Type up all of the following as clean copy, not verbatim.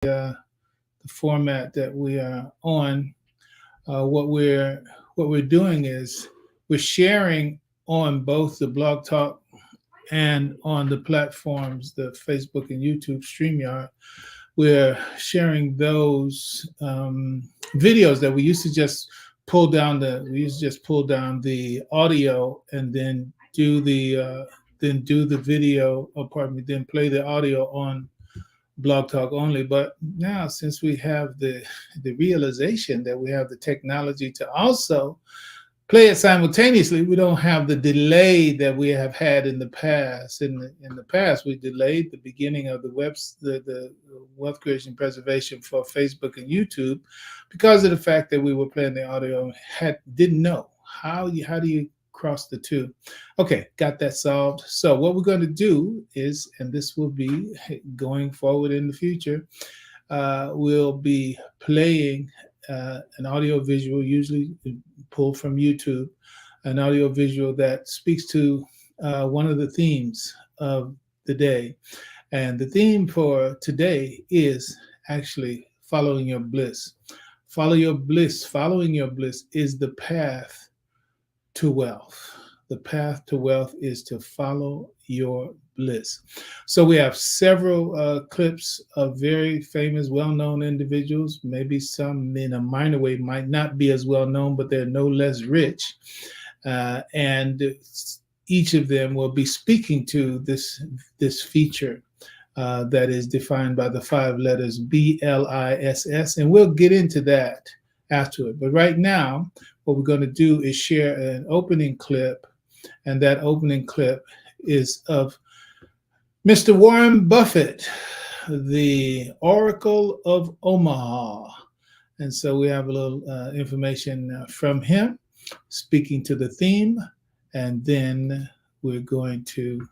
the format that we are on. What we're doing is we're sharing on both the Blog Talk and on the platforms, the Facebook and YouTube StreamYard. We're sharing those videos that we used to just pull down the audio and then do the video, or pardon me, then play the audio on Blog Talk only. But now, since we have the realization that we have the technology to also play it simultaneously, we don't have the delay that we have had in the past. In the past, we delayed the beginning of the wealth creation preservation for Facebook and YouTube because of the fact that we were playing the audio and didn't know how do you cross the two. Okay, got that solved. So what we're going to do is, and this will be going forward in the future, we'll be playing an audio visual, usually pulled from YouTube, an audio visual that speaks to one of the themes of the day. And the theme for today is actually following your bliss. Follow your bliss. Following your bliss is the path to wealth. The path to wealth is to follow your bliss. So we have several clips of very famous, well-known individuals. Maybe some in a minor way might not be as well-known, but they're no less rich. And each of them will be speaking to this feature that is defined by the 5 letters B.L.I.S.S. And we'll get into that after it. But right now, what we're going to do is share an opening clip. And that opening clip is of Mr. Warren Buffett, the Oracle of Omaha. And so we have a little information from him speaking to the theme. And then we're going to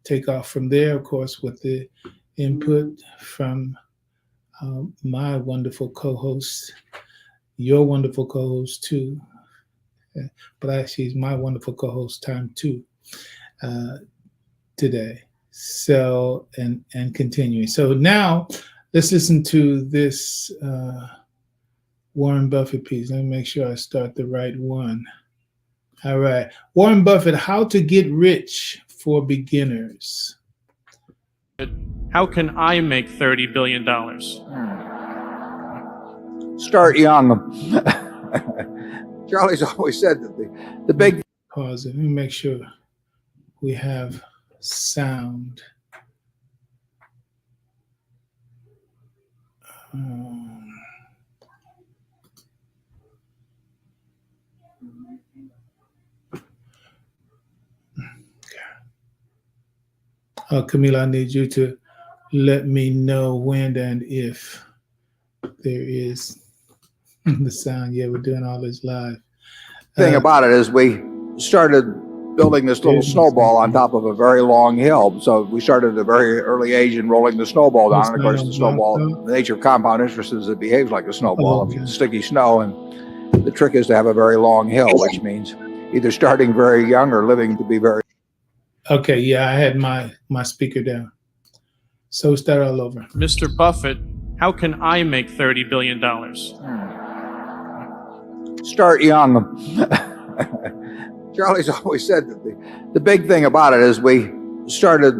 take off from there, of course, with the input from my wonderful co-host, your wonderful co-host too. But actually, he's my wonderful co-host time two today. So, and continuing. So now let's listen to this Warren Buffett piece. Let me make sure I start the right one. All right. Warren Buffett, How to Get Rich for Beginners. How can I make $30 billion? Start young. Charlie's always said that the big... Pause it. Let me make sure we have sound. Camila, I need you to let me know when and if there is the sound. Yeah, we're doing all this live. Thing about it is we started building this little snowball on top of a very long hill. So we started at a very early age in rolling the snowball down. And of course, the snowball, the nature of compound interest is it behaves like a snowball. It's sticky snow. And the trick is to have a very long hill, which means either starting very young or living to be very... Okay, yeah, I had my speaker down. So we start all over. Mr. Buffett, how can I make $30 billion? Start young. Charlie's always said that the big thing about it is we started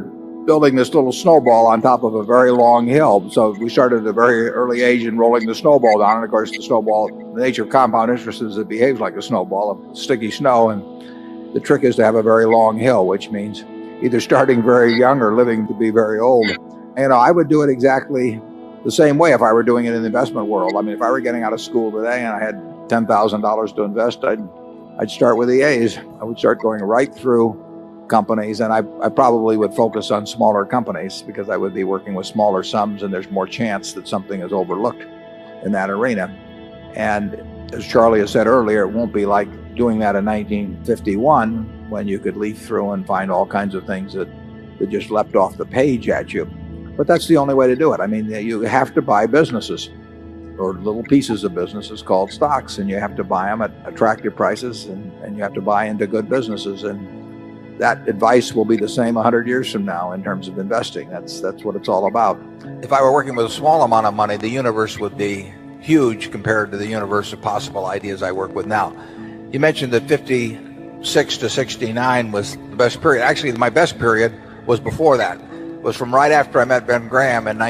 building this little snowball on top of a very long hill. So we started at a very early age in rolling the snowball down. And of course, the snowball, the nature of compound interest is it behaves like a snowball of sticky snow. And the trick is to have a very long hill, which means either starting very young or living to be very old. And I would do it exactly the same way if I were doing it in the investment world. I mean, if I were getting out of school today and I had $10,000 to invest, I'd start with the A's. I would start going right through companies, and I probably would focus on smaller companies because I would be working with smaller sums and there's more chance that something is overlooked in that arena. And as Charlie has said earlier, it won't be like doing that in 1951 when you could leaf through and find all kinds of things that just leapt off the page at you. But that's the only way to do it. I mean, you have to buy businesses or little pieces of businesses called stocks, and you have to buy them at attractive prices, and you have to buy into good businesses. And that advice will be the same 100 years from now in terms of investing. That's what it's all about. If I were working with a small amount of money, the universe would be huge compared to the universe of possible ideas I work with now. You mentioned that 56 to 69 was the best period. Actually, my best period was before that. It was from right after I met Ben Graham in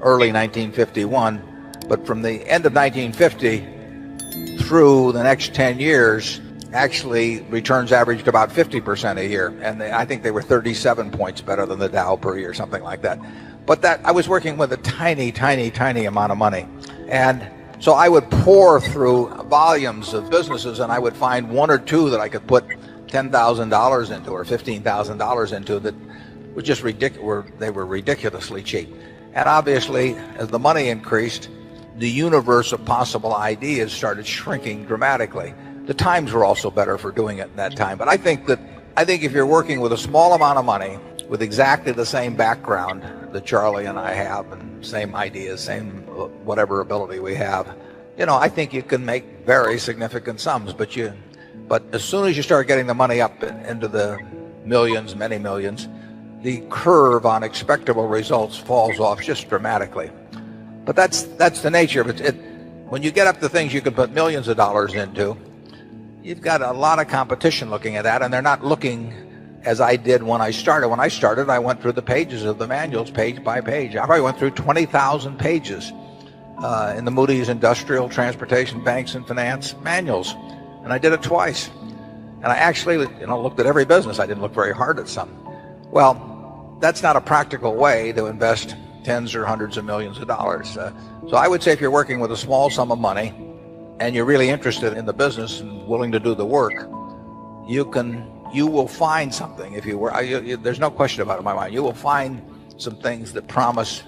early 1951. But from the end of 1950 through the next 10 years, actually returns averaged about 50% a year. And I think they were 37 points better than the Dow per year, something like that. But that I was working with a tiny, tiny, tiny amount of money. And so I would pour through volumes of businesses, and I would find one or two that I could put $10,000 into or $15,000 into that were just ridiculous. They were ridiculously cheap. And obviously, as the money increased, the universe of possible ideas started shrinking dramatically. The times were also better for doing it in that time. But I think if you're working with a small amount of money, with exactly the same background that Charlie and I have, and same ideas, same whatever ability we have, I think you can make very significant sums. But as soon as you start getting the money up into the millions, many millions, the curve on expectable results falls off just dramatically. But that's the nature of it. When you get up to things you can put millions of dollars into, you've got a lot of competition looking at that, and they're not looking as I did when I started. When I started, I went through the pages of the manuals page by page. I probably went through 20,000 pages in the Moody's Industrial, Transportation, Banks, and Finance manuals, and I did it twice. And I actually, looked at every business. I didn't look very hard at some. Well, that's not a practical way to invest tens or hundreds of millions of dollars. So I would say if you're working with a small sum of money and you're really interested in the business and willing to do the work, you will find something. If you were, there's no question about it in my mind. You will find some things that promise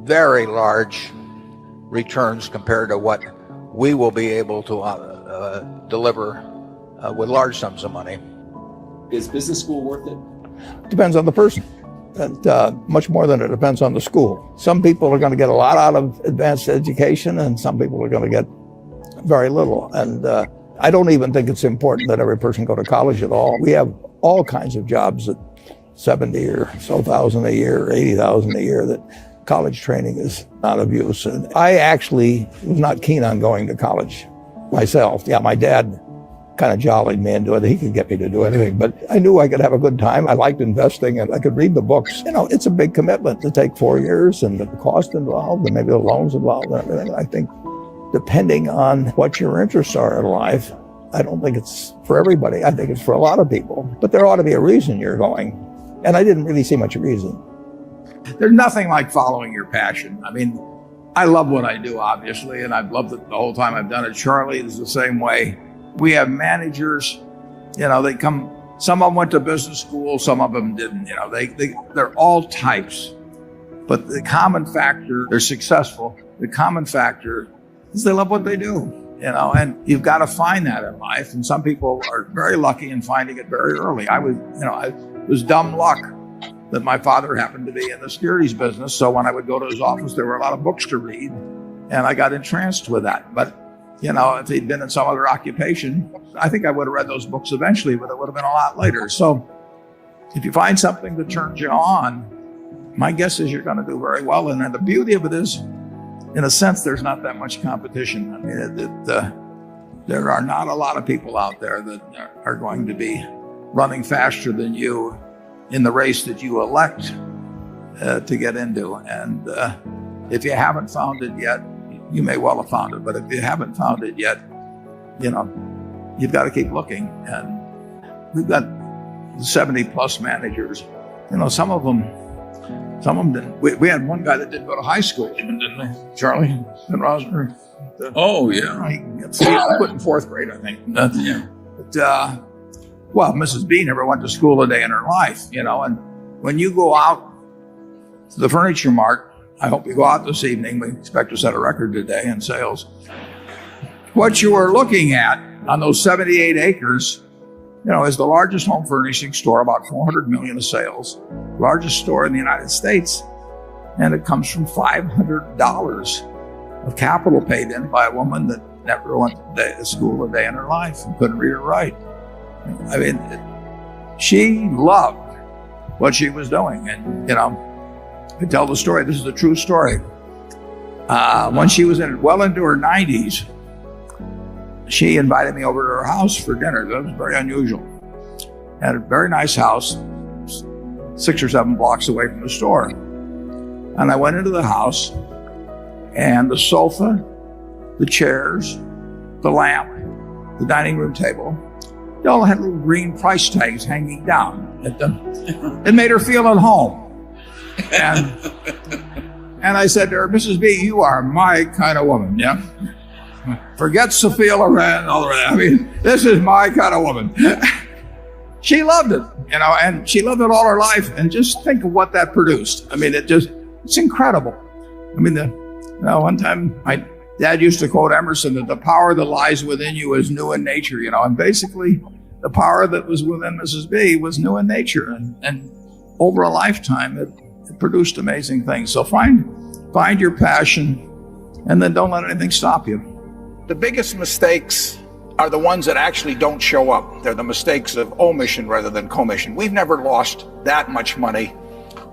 very large returns compared to what we will be able to deliver with large sums of money. Is business school worth it? Depends on the person. And much more than it depends on the school. Some people are going to get a lot out of advanced education, and some people are going to get very little. And I don't even think it's important that every person go to college at all. We have all kinds of jobs at 70 or so thousand a year, 80,000 a year, that college training is not of use. And I actually was not keen on going to college myself. Yeah, my dad kind of jollied me into it. He could get me to do anything, but I knew I could have a good time. I liked investing, and I could read the books. It's a big commitment to take 4 years, and the cost involved, and maybe the loans involved, and everything. I think depending on what your interests are in life, I don't think it's for everybody. I think it's for a lot of people, but there ought to be a reason you're going. And I didn't really see much reason. There's nothing like following your passion. I mean, I love what I do, obviously, and I've loved it the whole time I've done it. Charlie is the same way. We have managers, they come, some of them went to business school, some of them didn't, they're all types. But the common factor, they're successful. The common factor is they love what they do, and you've got to find that in life. And some people are very lucky in finding it very early. It was dumb luck that my father happened to be in the securities business. So when I would go to his office, there were a lot of books to read, and I got entranced with that. But if he'd been in some other occupation, I think I would have read those books eventually, but it would have been a lot later. So if you find something that turns you on, my guess is you're going to do very well. And then the beauty of it is, in a sense, there's not that much competition. I mean, there are not a lot of people out there that are going to be running faster than you in the race that you elect to get into. And if you haven't found it yet, you may well have found it, but if you haven't found it yet, you've got to keep looking. And we've got 70 plus managers. Some of them didn't. We had one guy that didn't go to high school even, didn't they? Charlie and Rosner. Oh, yeah. He put in fourth grade, I think. Yeah. But, well, Mrs. B never went to school a day in her life, and when you go out to the Furniture Mart, I hope you go out this evening. We expect to set a record today in sales. What you are looking at on those 78 acres, is the largest home furnishing store, about 400 million of sales, largest store in the United States. And it comes from $500 of capital paid in by a woman that never went to school a day in her life and couldn't read or write. I mean, she loved what she was doing. And, I tell the story. This is a true story. When she was well into her 90s, she invited me over to her house for dinner. That was very unusual. Had a very nice house, 6 or 7 blocks away from the store. And I went into the house, and the sofa, the chairs, the lamp, the dining room table, they all had little green price tags hanging down. It made her feel at home. And I said to her, Mrs. B, you are my kind of woman, yeah? Forget Sophia Loren and all the rest. I mean, this is my kind of woman. She loved it, and she loved it all her life. And just think of what that produced. I mean, it's incredible. I mean, one time my dad used to quote Emerson that the power that lies within you is new in nature, and basically the power that was within Mrs. B was new in nature. And over a lifetime, it produced amazing things. So find your passion, and then don't let anything stop you. The biggest mistakes are the ones that actually don't show up. They're the mistakes of omission rather than commission. We've never lost that much money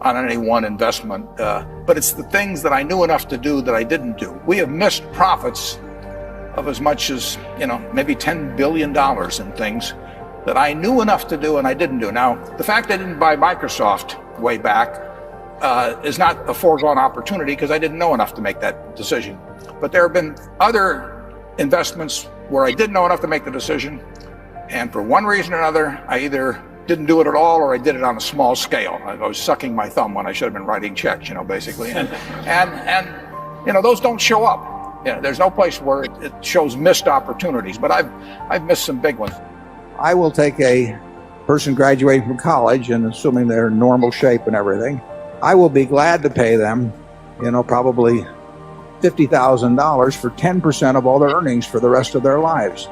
on any one investment, but it's the things that I knew enough to do that I didn't do. We have missed profits of as much as, maybe $10 billion in things that I knew enough to do and I didn't do. Now, the fact I didn't buy Microsoft way back is not a foregone opportunity because I didn't know enough to make that decision. But there have been other investments where I didn't know enough to make the decision, and for one reason or another, I either didn't do it at all or I did it on a small scale. I was sucking my thumb when I should have been writing checks, basically. And those don't show up. There's no place where it shows missed opportunities, but I've missed some big ones. I will take a person graduating from college, and assuming they're in normal shape and everything, I will be glad to pay them, probably $50,000 for 10% of all their earnings for the rest of their lives.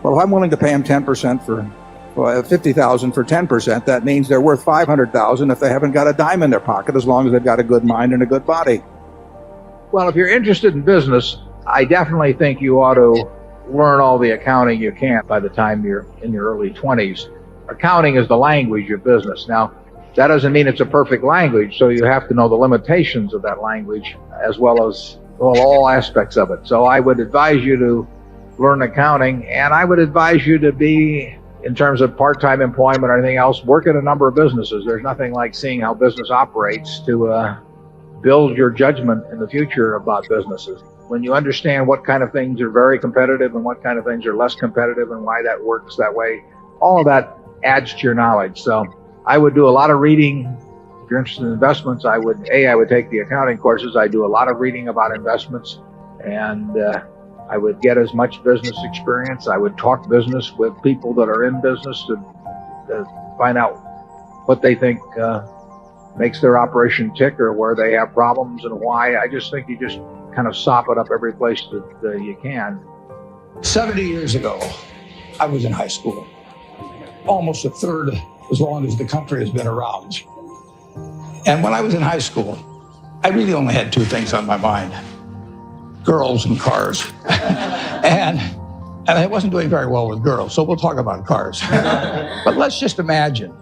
Well, if I'm willing to pay them 10% for $50,000 for 10%, that means they're worth $500,000 if they haven't got a dime in their pocket, as long as they've got a good mind and a good body. Well, if you're interested in business, I definitely think you ought to learn all the accounting you can by the time you're in your early 20s. Accounting is the language of business. Now, that doesn't mean it's a perfect language, so you have to know the limitations of that language as well as all aspects of it. So I would advise you to learn accounting, and I would advise you to be, in terms of part-time employment or anything else, work in a number of businesses. There's nothing like seeing how business operates to build your judgment in the future about businesses. When you understand what kind of things are very competitive and what kind of things are less competitive and why that works that way, all of that adds to your knowledge. So I would do a lot of reading. If you're interested in investments, I would take the accounting courses. I do a lot of reading about investments, and I would get as much business experience. I would talk business with people that are in business to find out what they think makes their operation tick or where they have problems and why. I just think you just kind of sop it up every place that you can. 70 years ago, I was in high school, almost a third as long as the country has been around. And when I was in high school, I really only had 2 things on my mind: girls and cars. and I wasn't doing very well with girls, so we'll talk about cars. But let's just imagine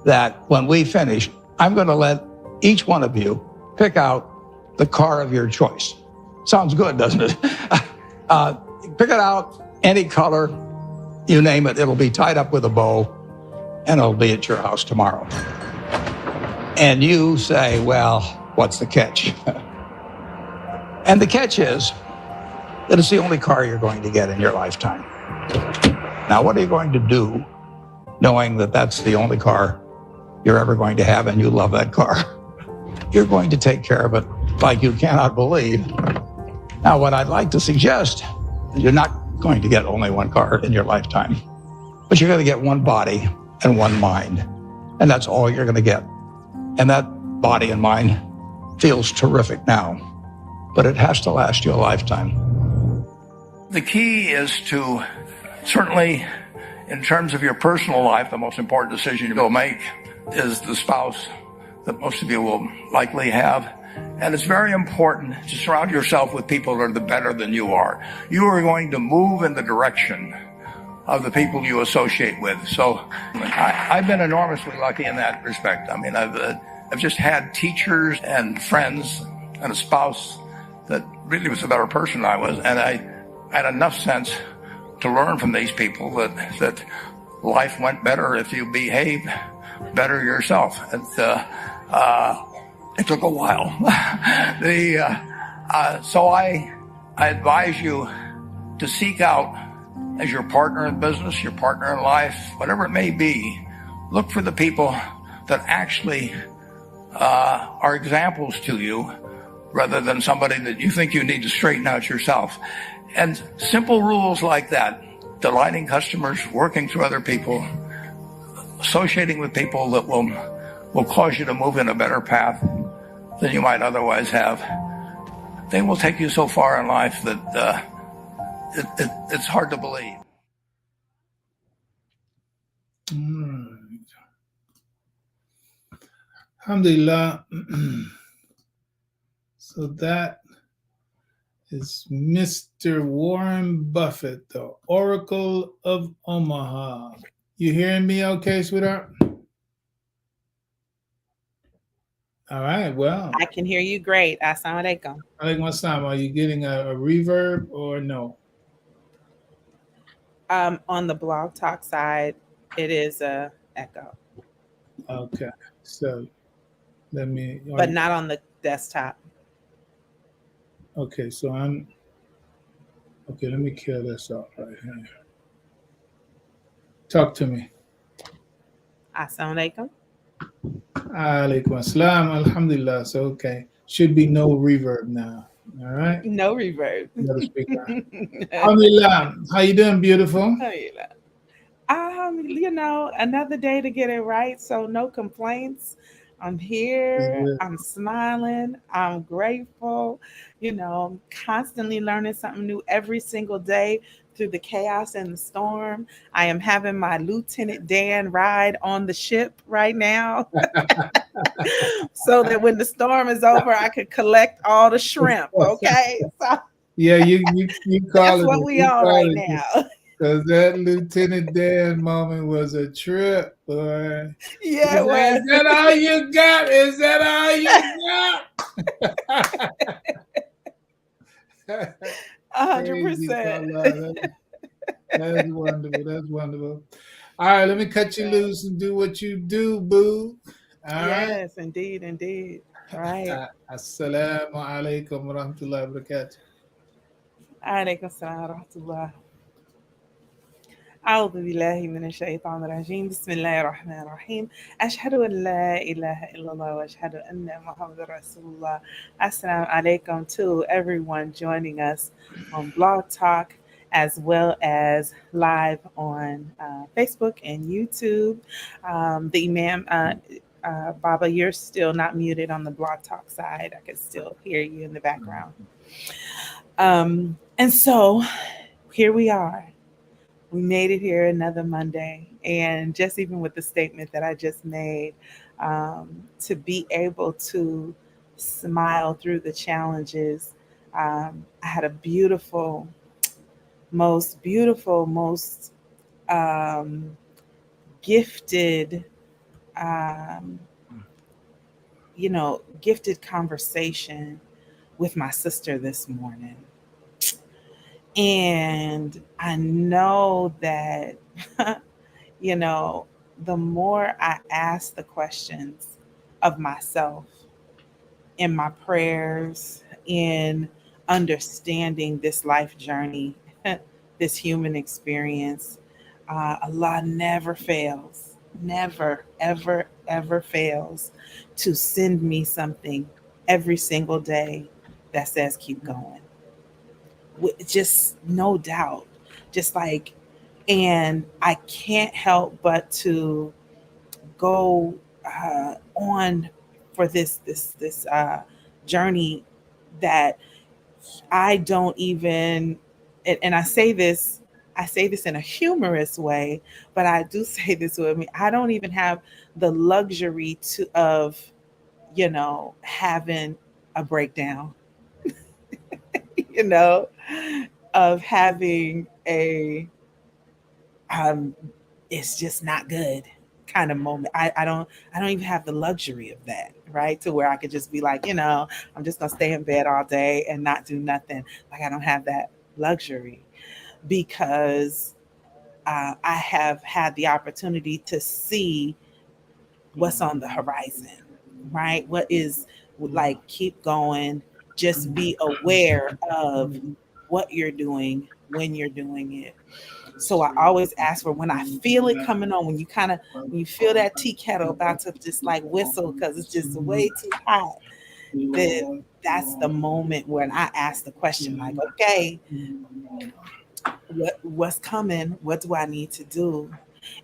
that when we finish, I'm going to let each one of you pick out the car of your choice. Sounds good, doesn't it? Pick it out, any color, you name it. It'll be tied up with a bow, and it'll be at your house tomorrow. And you say, well, what's the catch? And the catch is that it's the only car you're going to get in your lifetime. Now, what are you going to do knowing that that's the only car you're ever going to have and you love that car? You're going to take care of it like you cannot believe. Now, what I'd like to suggest is you're not going to get only one car in your lifetime, but you're going to get one body and one mind, and that's all you're going to get. And that body and mind feels terrific now, but it has to last you a lifetime. The key is to, certainly in terms of your personal life, the most important decision you'll make is the spouse that most of you will likely have. And it's very important to surround yourself with people that are better than you are. You are going to move in the direction of the people you associate with. So I've been enormously lucky in that respect. I mean, I've just had teachers and friends and a spouse that really was a better person than I was, and I had enough sense to learn from these people that life went better if you behaved better yourself. And it took a while. So I advise you to seek out, as your partner in business, your partner in life, whatever it may be, look for the people that actually are examples to you rather than somebody that you think you need to straighten out yourself. And simple rules like that, delighting customers, working through other people, associating with people that will cause you to move in a better path than you might otherwise have, they will take you so far in life that it's hard to believe. All right. Alhamdulillah. So that is Mr. Warren Buffett, the Oracle of Omaha. You hearing me okay, sweetheart? All right, well. I can hear you great. Assalamu alaikum. Alaikum assalam. Are you getting a reverb or no? On the Blog Talk side, it is a echo. Okay, so let me. But not on the desktop. Okay, so okay, let me kill this off right here. Talk to me. Assalamu alaikum. Alaikum assalam. Alhamdulillah. So, okay. Should be no reverb now. All right. No reverb. Alhamdulillah. How you doing, beautiful? Alhamdulillah. Another day to get it right. So no complaints. I'm here. I'm smiling. I'm grateful. I'm constantly learning something new every single day through the chaos and the storm. I am having my Lieutenant Dan ride on the ship right now so that when the storm is over, I could collect all the shrimp. Okay. So yeah, you call that's it. What we on right now. Because that Lieutenant Dan moment was a trip, boy. Yeah, is that all you got? Is that all you got? 100%. That's wonderful. That's wonderful. All right, let me cut you loose and do what you do, boo. Yes, indeed. All right. Assalamu alaikum wa rahmatullahi wa barakatuh. Alaikum assalam wa rahmatullah. أعوذ بالله من الشيطان الرجيم بسم الله الرحمن الرحيم أشهد أن لا إله إلا الله وأشهد أن محمد رسول الله. Assalamu alaikum to everyone joining us on Blog Talk as well as live on Facebook and YouTube. The Imam, Baba, you're still not muted on the Blog Talk side. I can still hear you in the background. And so here we are. We made it here another Monday. And just even with the statement that I just made, to be able to smile through the challenges. I had a beautiful, most gifted, gifted conversation with my sister this morning. And I know that, the more I ask the questions of myself in my prayers, in understanding this life journey, this human experience, Allah never fails, never, ever, ever fails to send me something every single day that says, keep going. Just no doubt, and I can't help but to go on for this journey that I don't even, and I say this in a humorous way, but I do say this with me. I don't even have the luxury of having a breakdown. Of having a um, it's just not good kind of moment. I don't even have the luxury of that, right? To where I could just be like, I'm just gonna stay in bed all day and not do nothing. Like I don't have that luxury because I have had the opportunity to see what's on the horizon, right? What is like, keep going, just be aware of what you're doing when you're doing it. So I always ask for when I feel it coming on, when you feel that tea kettle about to just like whistle because it's just way too hot, then that's the moment when I ask the question like, okay, what's coming? What do I need to do?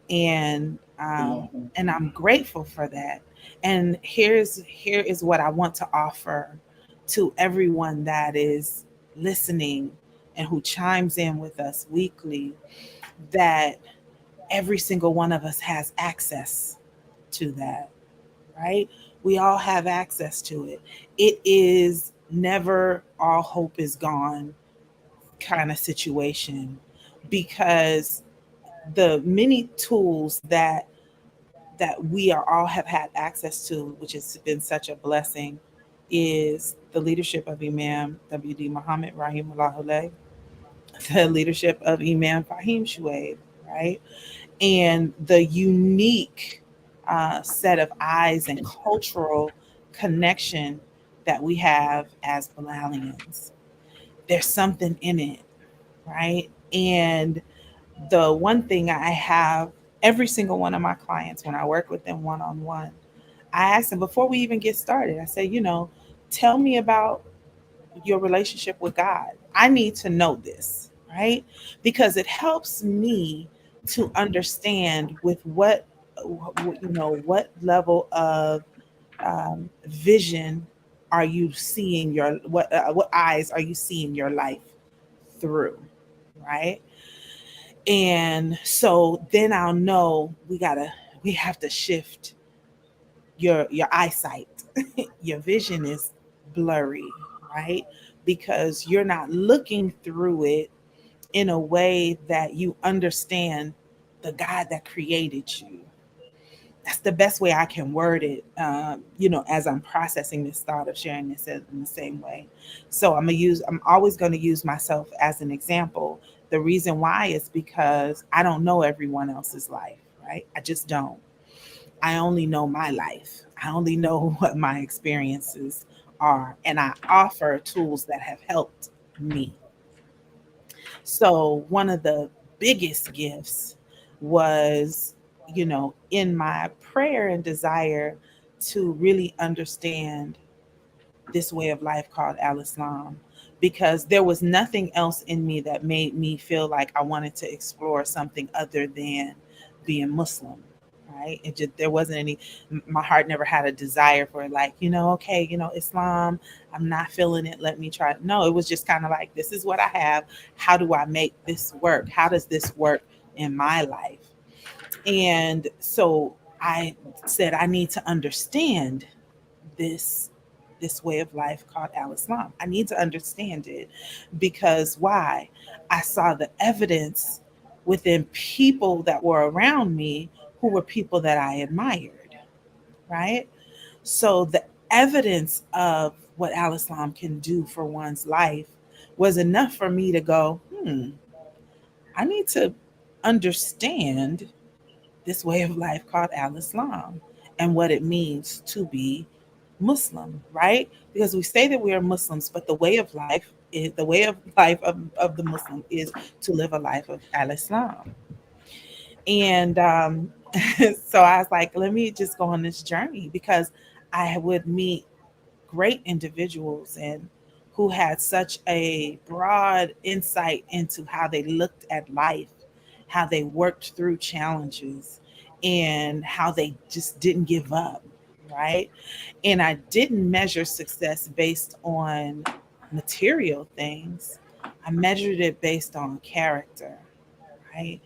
And I'm grateful for that. And here is what I want to offer to everyone that is listening and who chimes in with us weekly, that every single one of us has access to that, right? We all have access to it. It is never all hope is gone kind of situation, because the many tools that we are all have had access to, which has been such a blessing, is the leadership of Imam W.D. Muhammad Rahimahullah, the leadership of Imam Fahim Shuaib, right? And the unique set of eyes and cultural connection that we have as Bilalians. There's something in it, right? And the one thing I have every single one of my clients when I work with them one on one, I ask them before we even get started, I say, tell me about your relationship with God. I need to know this, right? Because it helps me to understand with what level of vision are you seeing what eyes are you seeing your life through, right? And so then I'll know we have to shift your eyesight. Your vision is blurry, right? Because you're not looking through it in a way that you understand the God that created you. That's the best way I can word it, as I'm processing this thought of sharing this in the same way. So I'm always going to use myself as an example. The reason why is because I don't know everyone else's life, right? I just don't. I only know my life. I only know what my experiences are, and I offer tools that have helped me. So one of the biggest gifts was, in my prayer and desire to really understand this way of life called Al-Islam, because there was nothing else in me that made me feel like I wanted to explore something other than being Muslim. Right. There wasn't my heart never had a desire for like, okay, Islam, I'm not feeling it. Let me try it. No, it was just kind of like, this is what I have. How do I make this work? How does this work in my life? And so I said, I need to understand this way of life called Al-Islam. I need to understand it because why? I saw the evidence within people that were around me who were people that I admired, right? So the evidence of what Al-Islam can do for one's life was enough for me to go, I need to understand this way of life called Al-Islam and what it means to be Muslim, right? Because we say that we are Muslims, but the way of life of the Muslim is to live a life of Al-Islam. And so I was like, let me just go on this journey, because I would meet great individuals and who had such a broad insight into how they looked at life, how they worked through challenges, and how they just didn't give up, right? And I didn't measure success based on material things. I measured it based on character, right?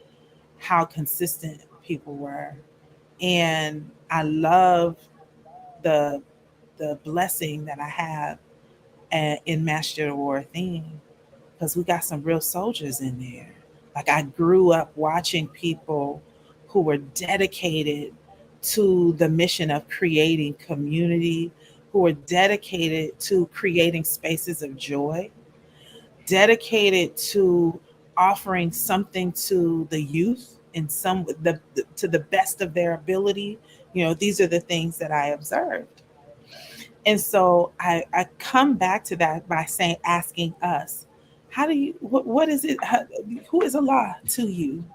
How consistent people were. And I love the blessing that I have in Master War theme, because we got some real soldiers in there. Like I grew up watching people who were dedicated to the mission of creating community, who were dedicated to creating spaces of joy, dedicated to offering something to the youth in to the best of their ability. These are the things that I observed. And so I come back to that by asking us, how do you, what is it? Who is Allah to you?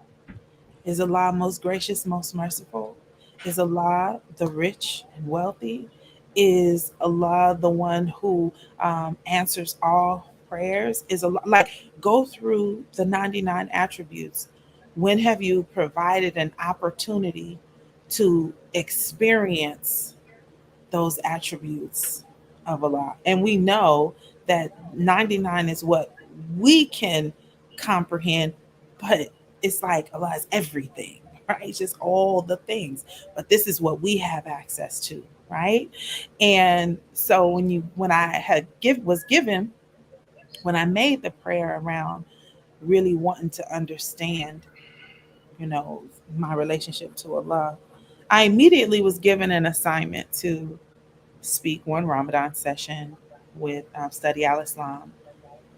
Is Allah most gracious, most merciful? Is Allah the rich and wealthy? Is Allah the one who answers all prayers? Is Allah, like, go through the 99 attributes. When have you provided an opportunity to experience those attributes of Allah? And we know that 99 is what we can comprehend, but it's like Allah is everything, right? It's just all the things. But this is what we have access to, right? And so when I when I made the prayer around really wanting to understand, my relationship to Allah, I immediately was given an assignment to speak one Ramadan session with Study Al-Islam.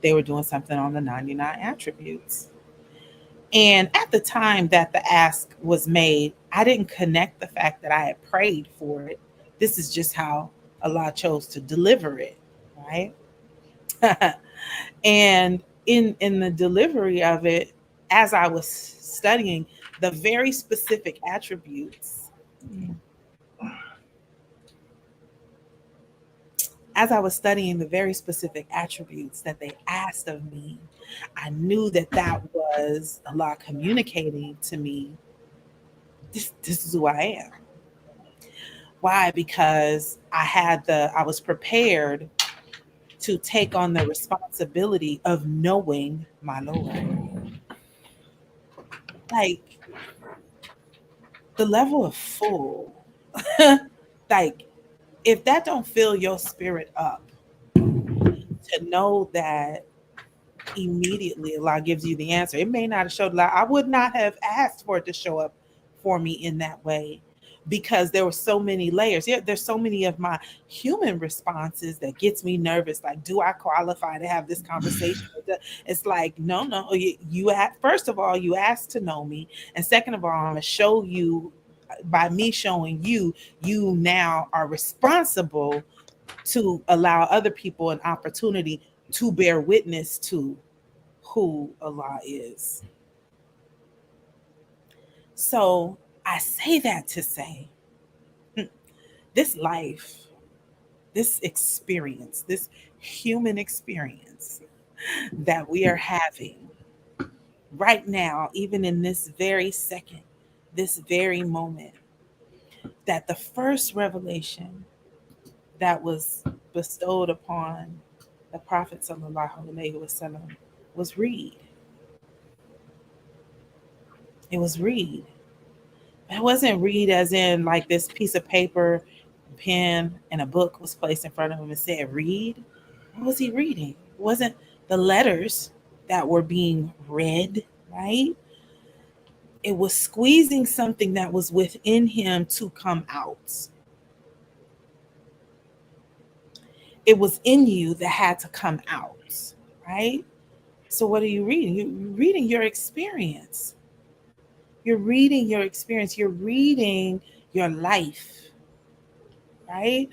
They were doing something on the 99 attributes. And at the time that the ask was made, I didn't connect the fact that I had prayed for it. This is just how Allah chose to deliver it, right? And in the delivery of it, as I was studying the very specific attributes, that they asked of me, I knew that was Allah communicating to me, this is who I am. Why? Because I was prepared to take on the responsibility of knowing my Lord. Like, the level of full, like, if that don't fill your spirit up, to know that immediately Allah gives you the answer. It may not have showed up. I would not have asked for it to show up for me in that way, because there were so many layers. Yeah, there's so many of my human responses that gets me nervous. Like, do I qualify to have this conversation? It's like, no. First of all, you asked to know me, and second of all, I'm gonna show you. By me showing you, you now are responsible to allow other people an opportunity to bear witness to who Allah is. So I say that to say, this life, this experience, this human experience that we are having right now, even in this very second, this very moment, that the first revelation that was bestowed upon the Prophet ﷺ was read. It was read. It wasn't read as in like this piece of paper, pen, and a book was placed in front of him and said, read. What was he reading? It wasn't the letters that were being read, right? It was squeezing something that was within him to come out. It was in you that had to come out, right? So what are you reading? You're reading your experience. You're reading your experience. You're reading your life, right?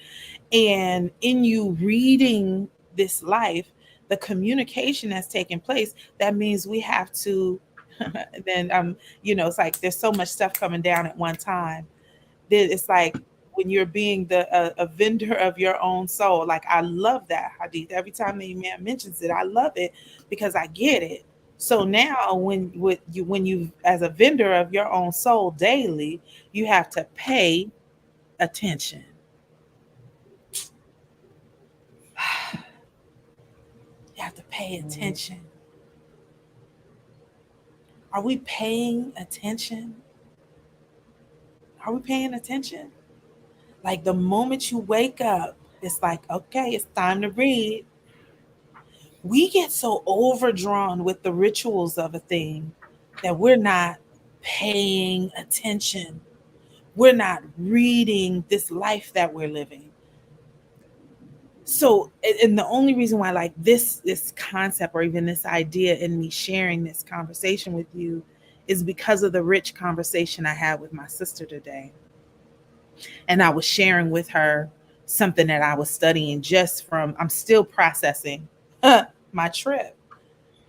And in you reading this life, the communication that's taking place, that means we have to, then, it's like there's so much stuff coming down at one time. It's like when you're being a vendor of your own soul. Like, I love that hadith. Every time the Imam mentions it, I love it because I get it. So now when you as a vendor of your own soul daily, you have to pay attention. You have to pay attention. Are we paying attention? Are we paying attention? Like, the moment you wake up, it's like, okay, it's time to read. We get so overdrawn with the rituals of a thing that we're not paying attention. We're not reading this life that we're living. So, and the only reason why like this concept or even this idea in me sharing this conversation with you is because of the rich conversation I had with my sister today. And I was sharing with her something that I was studying just from, I'm still processing my trip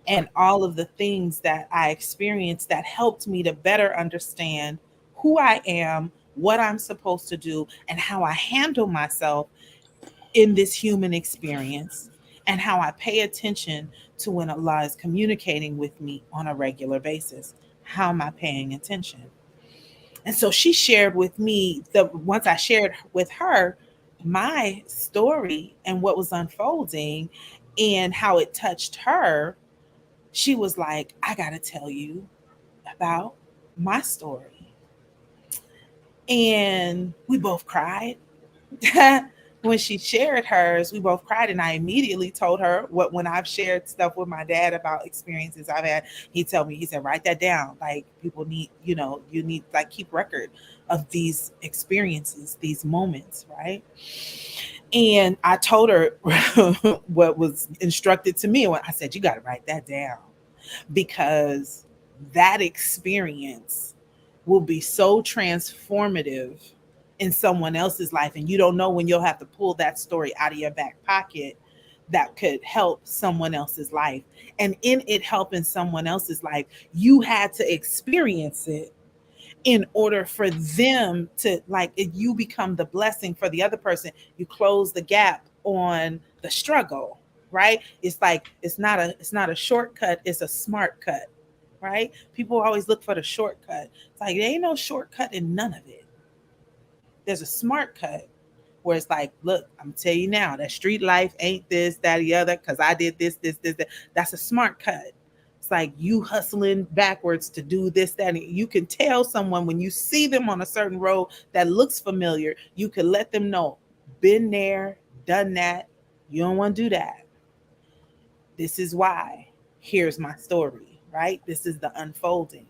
and all of the things that I experienced that helped me to better understand who I am, what I'm supposed to do, and how I handle myself in this human experience, and how I pay attention to when Allah is communicating with me on a regular basis. How am I paying attention? And so she shared with me, once I shared with her my story and what was unfolding and how it touched her, she was like, I got to tell you about my story. And we both cried. When she shared hers, we both cried, and I immediately told her when I've shared stuff with my dad about experiences I've had, he said, write that down. Like, people need, you need, like, keep record of these experiences, these moments, right? And I told her what was instructed to me when I said, you got to write that down, because that experience will be so transformative in someone else's life, and you don't know when you'll have to pull that story out of your back pocket that could help someone else's life. And in it helping someone else's life, you had to experience it in order for them to, like, if you become the blessing for the other person, you close the gap on the struggle, right? It's like it's not a shortcut, it's a smart cut, right? People always look for the shortcut. It's like there ain't no shortcut in none of it. There's a smart cut where it's like, look, I'm tell you now, that street life ain't this, that, the other, because I did this, that. That's a smart cut. It's like you hustling backwards to do this, that. And you can tell someone when you see them on a certain road that looks familiar, you can let them know, been there, done that. You don't want to do that. This is why. Here's my story, right? This is the unfolding.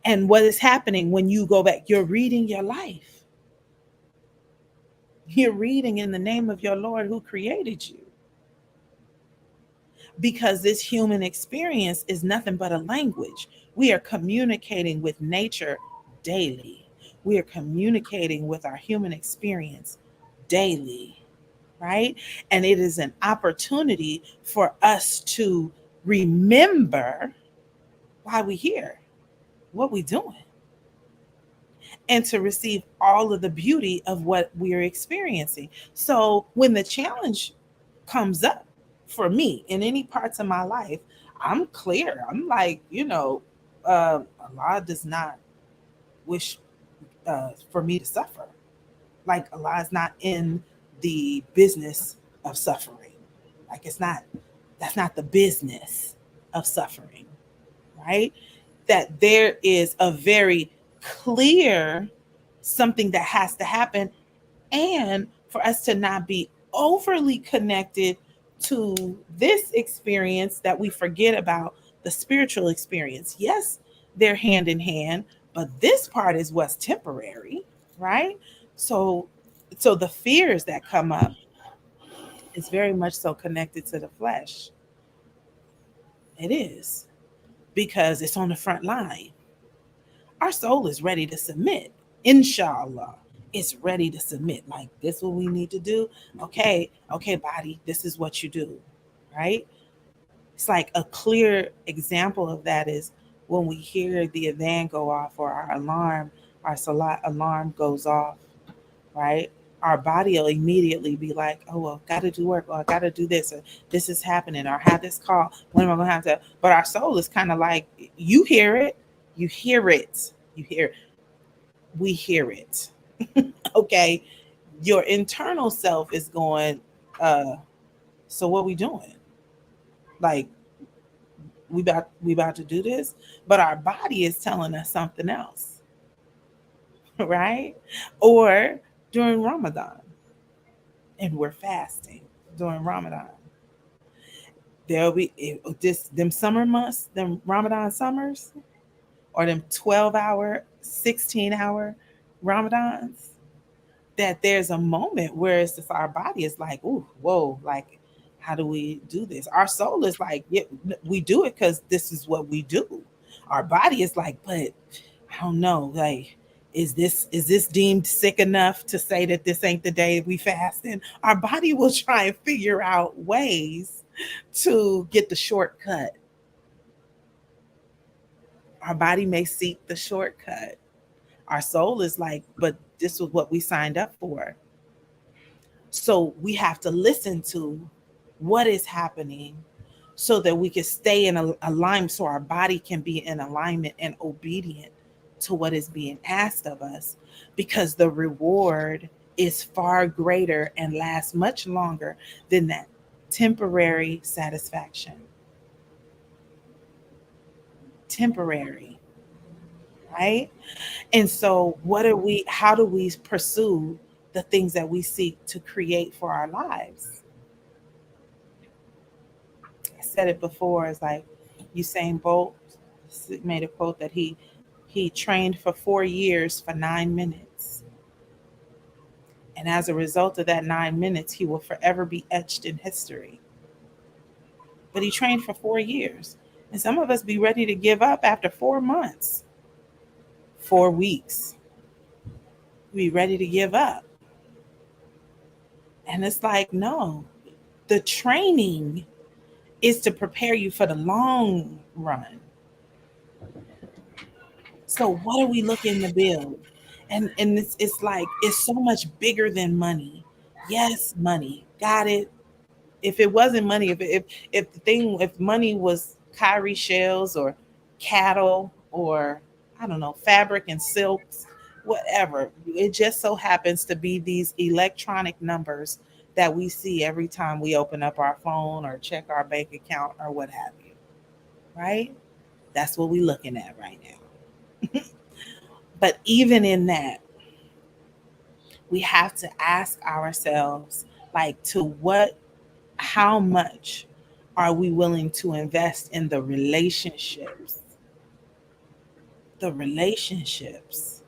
And what is happening when you go back, you're reading your life. You're reading in the name of your Lord who created you. Because this human experience is nothing but a language. We are communicating with nature daily. We are communicating with our human experience daily, right? And it is an opportunity for us to remember why we're here, what we're doing, and to receive all of the beauty of what we're experiencing. So when the challenge comes up for me in any parts of my life, I'm clear. I'm like, Allah does not wish for me to suffer. Like, Allah is not in the business of suffering. Like, that's not the business of suffering, right? That there is a very clear something that has to happen, and for us to not be overly connected to this experience that we forget about the spiritual experience. Yes, they're hand in hand, but this part is what's temporary, right? So the fears that come up is very much so connected to the flesh. It is, because it's on the front line. Our soul is ready to submit. Inshallah, it's ready to submit. Like, this is what we need to do. Okay, body, this is what you do, right? It's like a clear example of that is when we hear the adhan go off, or our salat alarm goes off, right? Our body will immediately be like, oh, well, got to do work, or I got to do this, or this is happening, or I have this call. When am I going to have to? But our soul is kind of like, you hear it. We hear it. Okay. Your internal self is going, so what we doing? Like, we about to do this, but our body is telling us something else, right? Or during Ramadan, and we're fasting during Ramadan, there'll be them summer months, them Ramadan summers. or them 12-hour, 16-hour Ramadans, that there's a moment where it's just our body is like, ooh, whoa, like, how do we do this? Our soul is like, yeah, we do it because this is what we do. Our body is like, but I don't know, like, is this deemed sick enough to say that this ain't the day we fast? And our body will try and figure out ways to get the shortcut. Our body may seek the shortcut. Our soul is like, but this was what we signed up for. So we have to listen to what is happening so that we can stay in alignment, so our body can be in alignment and obedient to what is being asked of us, because the reward is far greater and lasts much longer than that temporary satisfaction. Temporary, right? And so how do we pursue the things that we seek to create for our lives? I said it before, it's like Usain Bolt made a quote that he trained for 4 years for 9 minutes. And as a result of that 9 minutes, he will forever be etched in history. But he trained for 4 years. And some of us be ready to give up after 4 months, 4 weeks. Be ready to give up. And it's like, no, the training is to prepare you for the long run. So what are we looking to build? And it's like, it's so much bigger than money. Yes, money, got it. If it wasn't money, if money was cowrie shells or cattle or, I don't know, fabric and silks, whatever, it just so happens to be these electronic numbers that we see every time we open up our phone or check our bank account or what have you, right? That's what we're looking at right now. But even in that, we have to ask ourselves, like, how much are we willing to invest in the relationships? The relationships.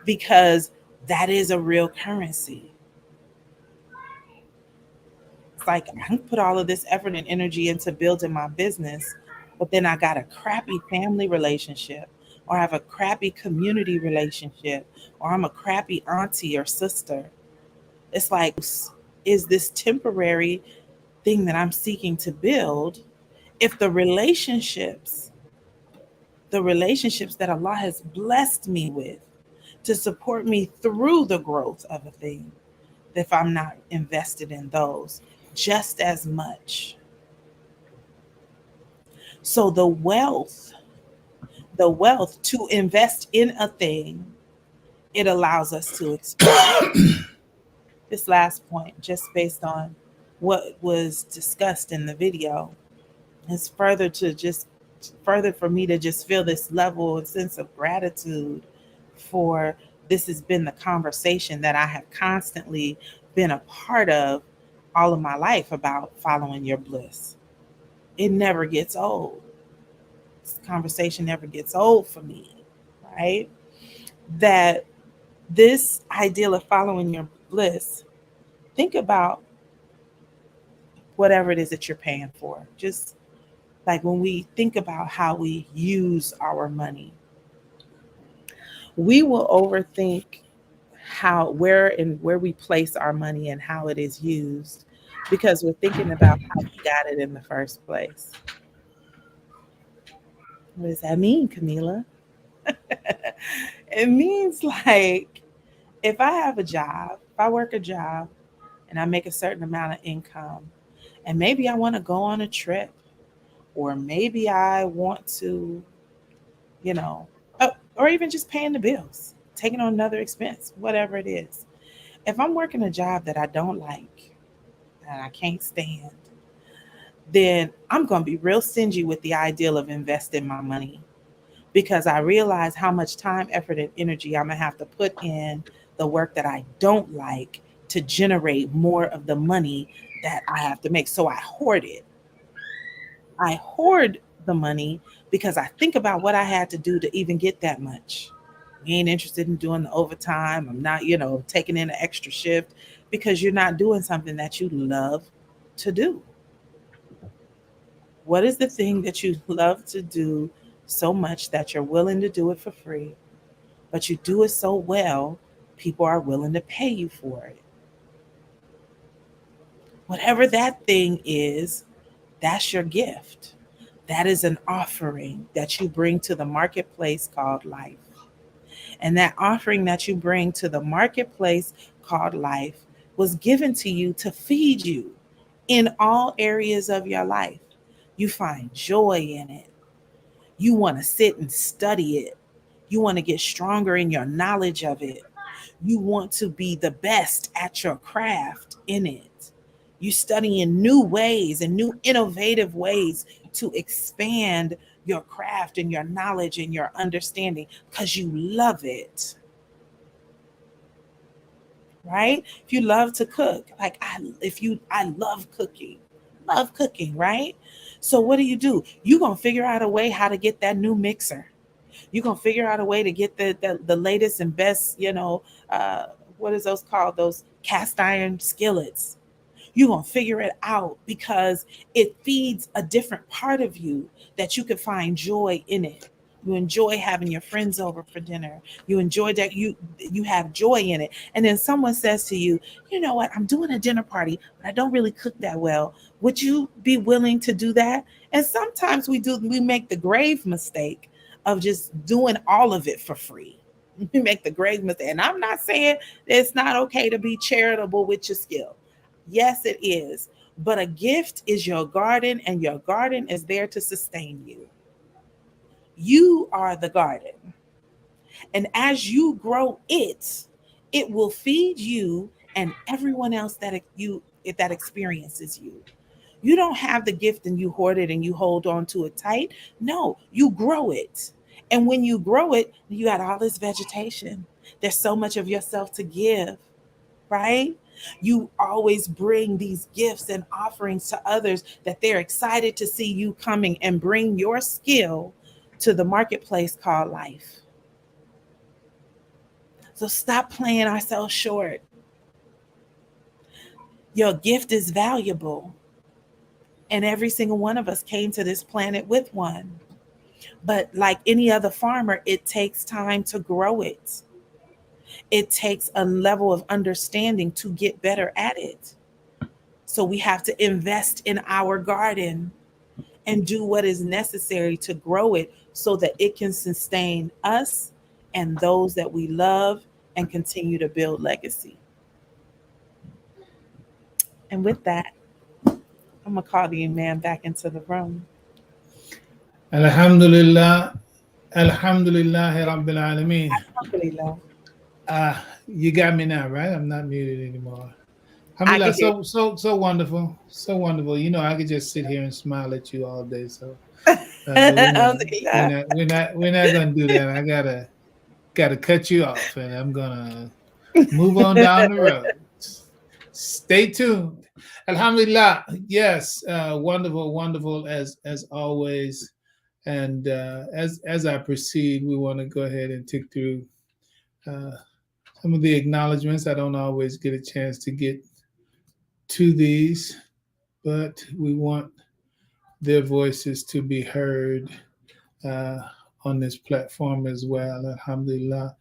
Because that is a real currency. It's like, I can put all of this effort and energy into building my business, but then I got a crappy family relationship, or I have a crappy community relationship, or I'm a crappy auntie or sister. It's like, is this temporary thing that I'm seeking to build, if the relationships that Allah has blessed me with to support me through the growth of a thing, if I'm not invested in those just as much? So the wealth to invest in a thing, it allows us to expand. This last point, just based on what was discussed in the video, is further for me to just feel this level and sense of gratitude for this has been the conversation that I have constantly been a part of all of my life about following your bliss. It never gets old. This conversation never gets old for me, right? That this ideal of following your bliss, think about whatever it is that you're paying for. Just like when we think about how we use our money, we will overthink where we place our money and how it is used, because we're thinking about how we got it in the first place. What does that mean, Camila? It means, like, if I have a job, if I work a job and I make a certain amount of income, and maybe I want to go on a trip, or maybe I want to, or even just paying the bills, taking on another expense, whatever it is. If I'm working a job that I don't like and I can't stand, then I'm going to be real stingy with the ideal of investing my money, because I realize how much time, effort, and energy I'm going to have to put in the work that I don't like to generate more of the money that I have to make. So I hoard it. I hoard the money because I think about what I had to do to even get that much. You ain't interested in doing the overtime. I'm not, taking in an extra shift because you're not doing something that you love to do. What is the thing that you love to do so much that you're willing to do it for free, but you do it so well, people are willing to pay you for it? Whatever that thing is, that's your gift. That is an offering that you bring to the marketplace called life. And that offering that you bring to the marketplace called life was given to you to feed you in all areas of your life. You find joy in it. You want to sit and study it. You want to get stronger in your knowledge of it. You want to be the best at your craft in it. You study in new ways and new innovative ways to expand your craft and your knowledge and your understanding because you love it. Right? If you love to cook, I love cooking, right? So what do? You're going to figure out a way how to get that new mixer. You're going to figure out a way to get the latest and best, what is those called? Those cast iron skillets. You're going to figure it out because it feeds a different part of you that you can find joy in it. You enjoy having your friends over for dinner. You enjoy that you have joy in it. And then someone says to you, you know what, I'm doing a dinner party, but I don't really cook that well. Would you be willing to do that? And sometimes we make the grave mistake of just doing all of it for free. We make the grave mistake. And I'm not saying it's not okay to be charitable with your skill. Yes, it is. But a gift is your garden, and your garden is there to sustain you. You are the garden. And as you grow it will feed you and everyone else that experiences you. You don't have the gift and you hoard it and you hold on to it tight. No, you grow it. And when you grow it, you got all this vegetation. There's so much of yourself to give, right? You always bring these gifts and offerings to others that they're excited to see you coming and bring your skill to the marketplace called life. So stop playing ourselves short. Your gift is valuable. And every single one of us came to this planet with one. But like any other farmer, it takes time to grow it. It takes a level of understanding to get better at it. So we have to invest in our garden and do what is necessary to grow it so that it can sustain us and those that we love and continue to build legacy. And with that, I'm going to call the man back into the room. Alhamdulillah. Alhamdulillah Rabbil Alameen. Alhamdulillah. You got me now, right? I'm not muted anymore. Alhamdulillah, so wonderful. So wonderful. I could just sit here and smile at you all day. So we're not gonna do that. I gotta cut you off, and I'm gonna move on down the road. Stay tuned. Alhamdulillah. Yes, wonderful as always. And as I proceed, we want to go ahead and tick through some of the acknowledgments. I don't always get a chance to get to these, but we want their voices to be heard on this platform as well. Alhamdulillah.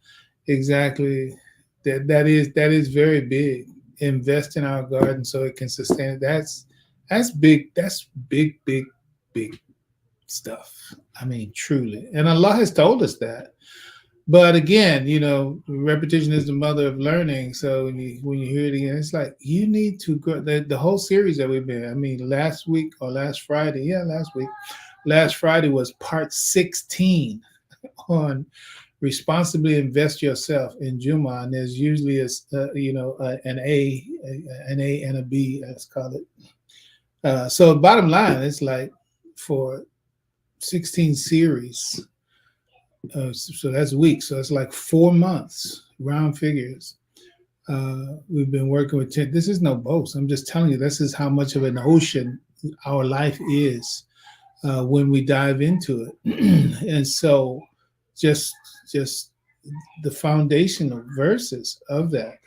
Exactly. That is very big. Invest in our garden so it can sustain it. That's big. That's big stuff. I mean, truly. And Allah has told us that. But again, repetition is the mother of learning. So when you hear it again, it's like you need to grow. The whole series that we've been. I mean, last Friday was part 16 on responsibly invest yourself in Juma, and there's usually an A and a B, let's call it. So bottom line, it's like for 16 series. So that's weeks. So it's like 4 months, round figures. We've been working with 10. This is no boast. I'm just telling you, this is how much of an ocean our life is. when we dive into it. And so just the foundational verses of that,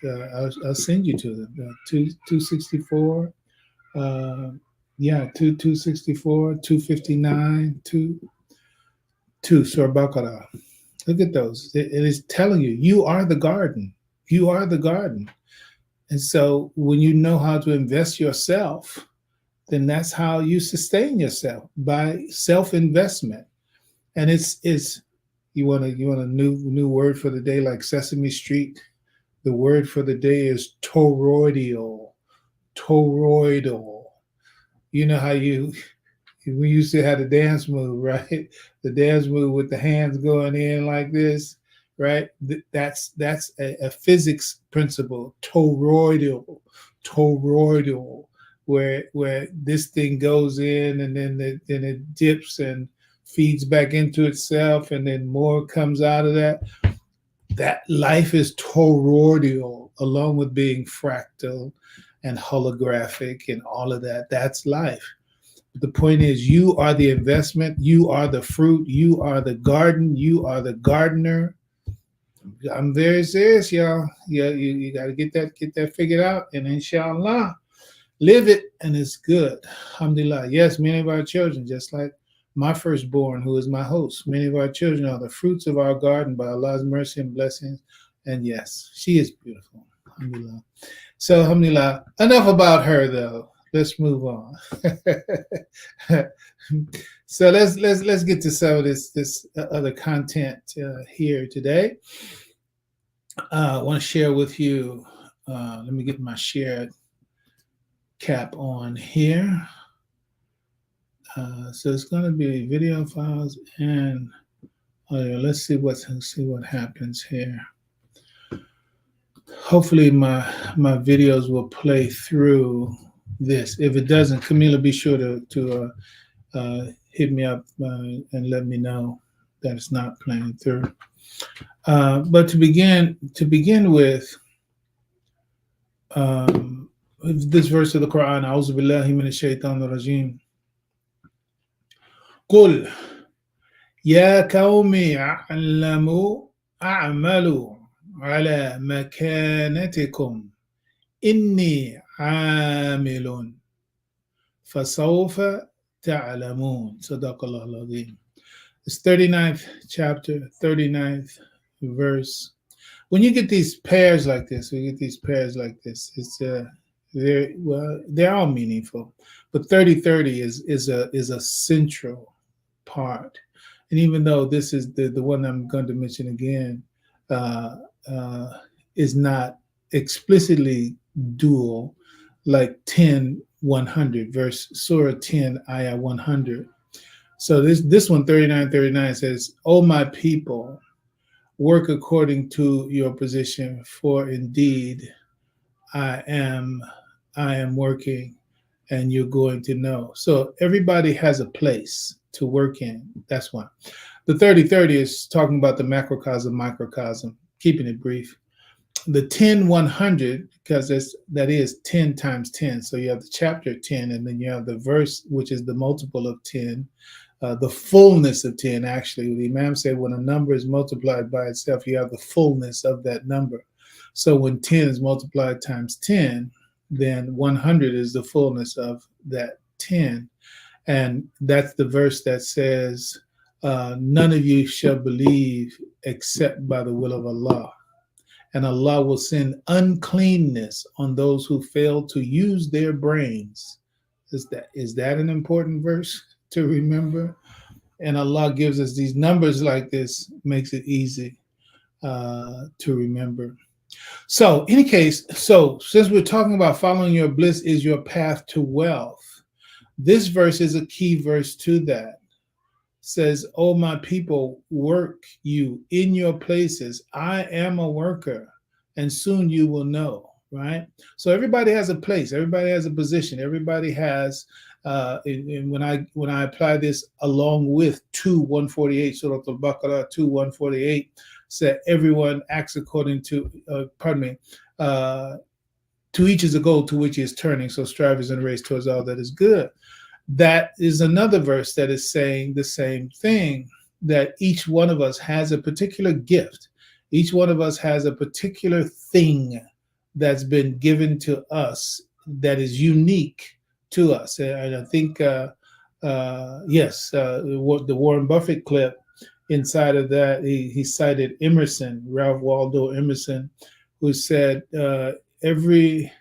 I'll send you to them. 264, 264, 259, 2 Surah Baqarah. Look at those. It is telling you, you are the garden. You are the garden. And so when you know how to invest yourself, then that's how you sustain yourself, by self-investment. And it's you want a new word for the day, like Sesame Street. The word for the day is toroidal. Toroidal. You know how we used to have the dance move, right? The dance move with the hands going in like this, right? That's a physics principle, toroidal, where this thing goes in and then it dips and feeds back into itself, and then more comes out of that. That life is toroidal, along with being fractal and holographic and all of that. That's life. The point is, you are the investment, you are the fruit, you are the garden, you are the gardener. I'm very serious, y'all. Yeah, you got to get that figured out, and inshallah, live it, and it's good. Alhamdulillah. Yes, many of our children, just like my firstborn, who is my host, many of our children are the fruits of our garden by Allah's mercy and blessings. And yes, she is beautiful. Alhamdulillah. So, alhamdulillah, enough about her, though. Let's move on. So let's get to some of this other content here today. I want to share with you. Let me get my share cap on here. So it's going to be video files and audio. Let's see what happens here. Hopefully my videos will play through this. If it doesn't, Camila, be sure to hit me up and let me know that it's not playing through. But to begin with, this verse of the Quran, A'udhu billahi minash shaitanir rajim. قل يا قوم اعلموا اعملوا على مكانتكم إني عامل فسوف تعلمون. صدق الله العظيم. It's 39th chapter, 39th verse. When you get these pairs like this, it's they're all meaningful, but 30-30 is a central part. And even though this is the one I'm going to mention again, is not explicitly dual, like 10-100 verse Surah 10 ayah 100. So this one, 39-39, says, "O my people, work according to your position, for indeed I am working, and you're going to know." So everybody has a place to work in. That's one. The 30-30 is talking about the macrocosm, microcosm, keeping it brief. The 10-100, because that is 10 times 10. So you have the chapter 10, and then you have the verse, which is the multiple of 10, the fullness of 10, actually. The Imam said when a number is multiplied by itself, you have the fullness of that number. So when 10 is multiplied times 10, then 100 is the fullness of that 10. And that's the verse that says, none of you shall believe except by the will of Allah. And Allah will send uncleanness on those who fail to use their brains. Is that an important verse to remember? And Allah gives us these numbers like this, makes it easy to remember. So, in any case, since we're talking about following your bliss is your path to wealth, this verse is a key verse to that. Says, "Oh my people, work you in your places. I am a worker, and soon you will know." Right? So everybody has a place. Everybody has a position. Everybody has. And when I apply this along with 2:148, Surah Al-Baqarah 2:148, said everyone acts according to. To each is a goal to which he is turning. So strive is in a race towards all that is good. that is another verse that is saying the same thing, that each one of us has a particular gift. Each one of us has a particular thing that's been given to us that is unique to us. And I think, the Warren Buffett clip, inside of that, he cited Emerson, Ralph Waldo Emerson, who said, every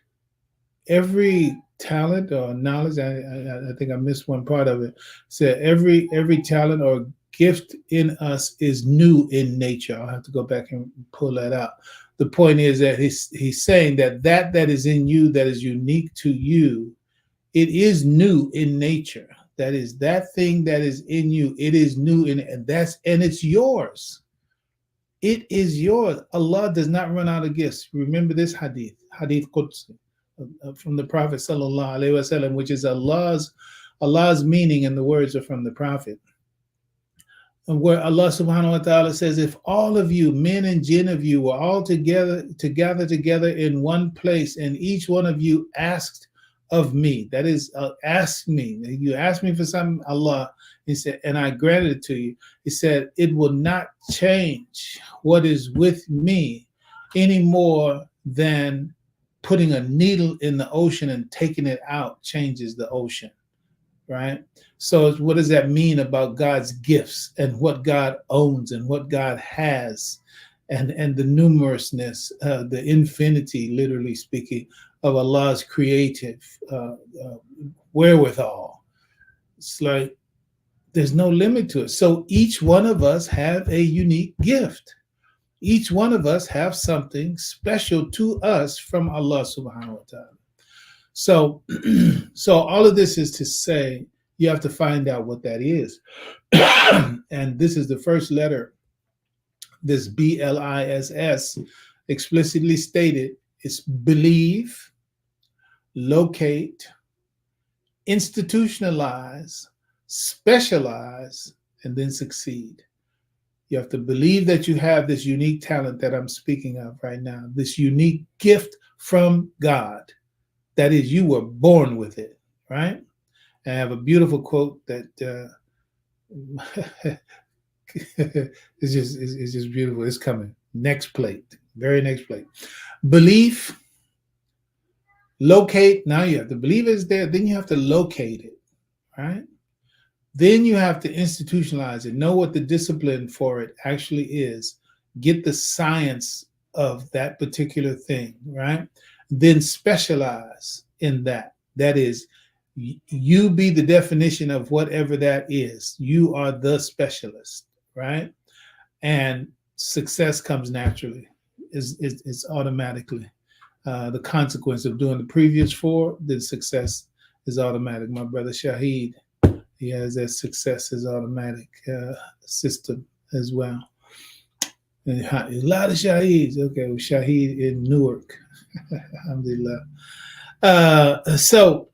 talent or knowledge, I think I missed one part of it, said every talent or gift in us is new in nature. I'll have to go back and pull that out. The point is that he's saying that is in you, that is unique to you, it is new in nature. That is that thing that is in you. It is new and it's yours. It is yours. Allah does not run out of gifts. Remember this hadith Qudsi, from the Prophet sallallahu alaihi wasallam, which is Allah's meaning, and the words are from the Prophet, where Allah subhanahu wa ta'ala says, if all of you, men and jinn of you, were all together in one place, and each one of you asked of me, that is, ask me, you asked me for something, Allah, he said, and I granted it to you. He said, it will not change what is with me any more than putting a needle in the ocean and taking it out changes the ocean, right? So what does that mean about God's gifts and what God owns and what God has, and the numerousness, the infinity, literally speaking, of Allah's creative wherewithal? It's like there's no limit to it. So each one of us have a unique gift. Each one of us have something special to us from Allah subhanahu wa ta'ala. So all of this is to say, you have to find out what that is. And this is the first letter, this B.L.I.S.S, explicitly stated. It's believe, locate, institutionalize, specialize, and then succeed. You have to believe that you have this unique talent that I'm speaking of right now, this unique gift from God. That is, you were born with it, right? I have a beautiful quote that it's just beautiful. It's coming. Next plate, very next plate. Belief, locate. Now you have to believe it's there. Then you have to locate it, right? Then you have to institutionalize it. Know what the discipline for it actually is. Get the science of that particular thing, right? Then specialize in that. That is, you be the definition of whatever that is. You are the specialist, right? And success comes naturally. It's automatically. The consequence of doing the previous four, then success is automatic. My brother Shahid, he has that success is automatic system as well. And a lot of Shahids. Okay, well, Shahid in Newark. Alhamdulillah. So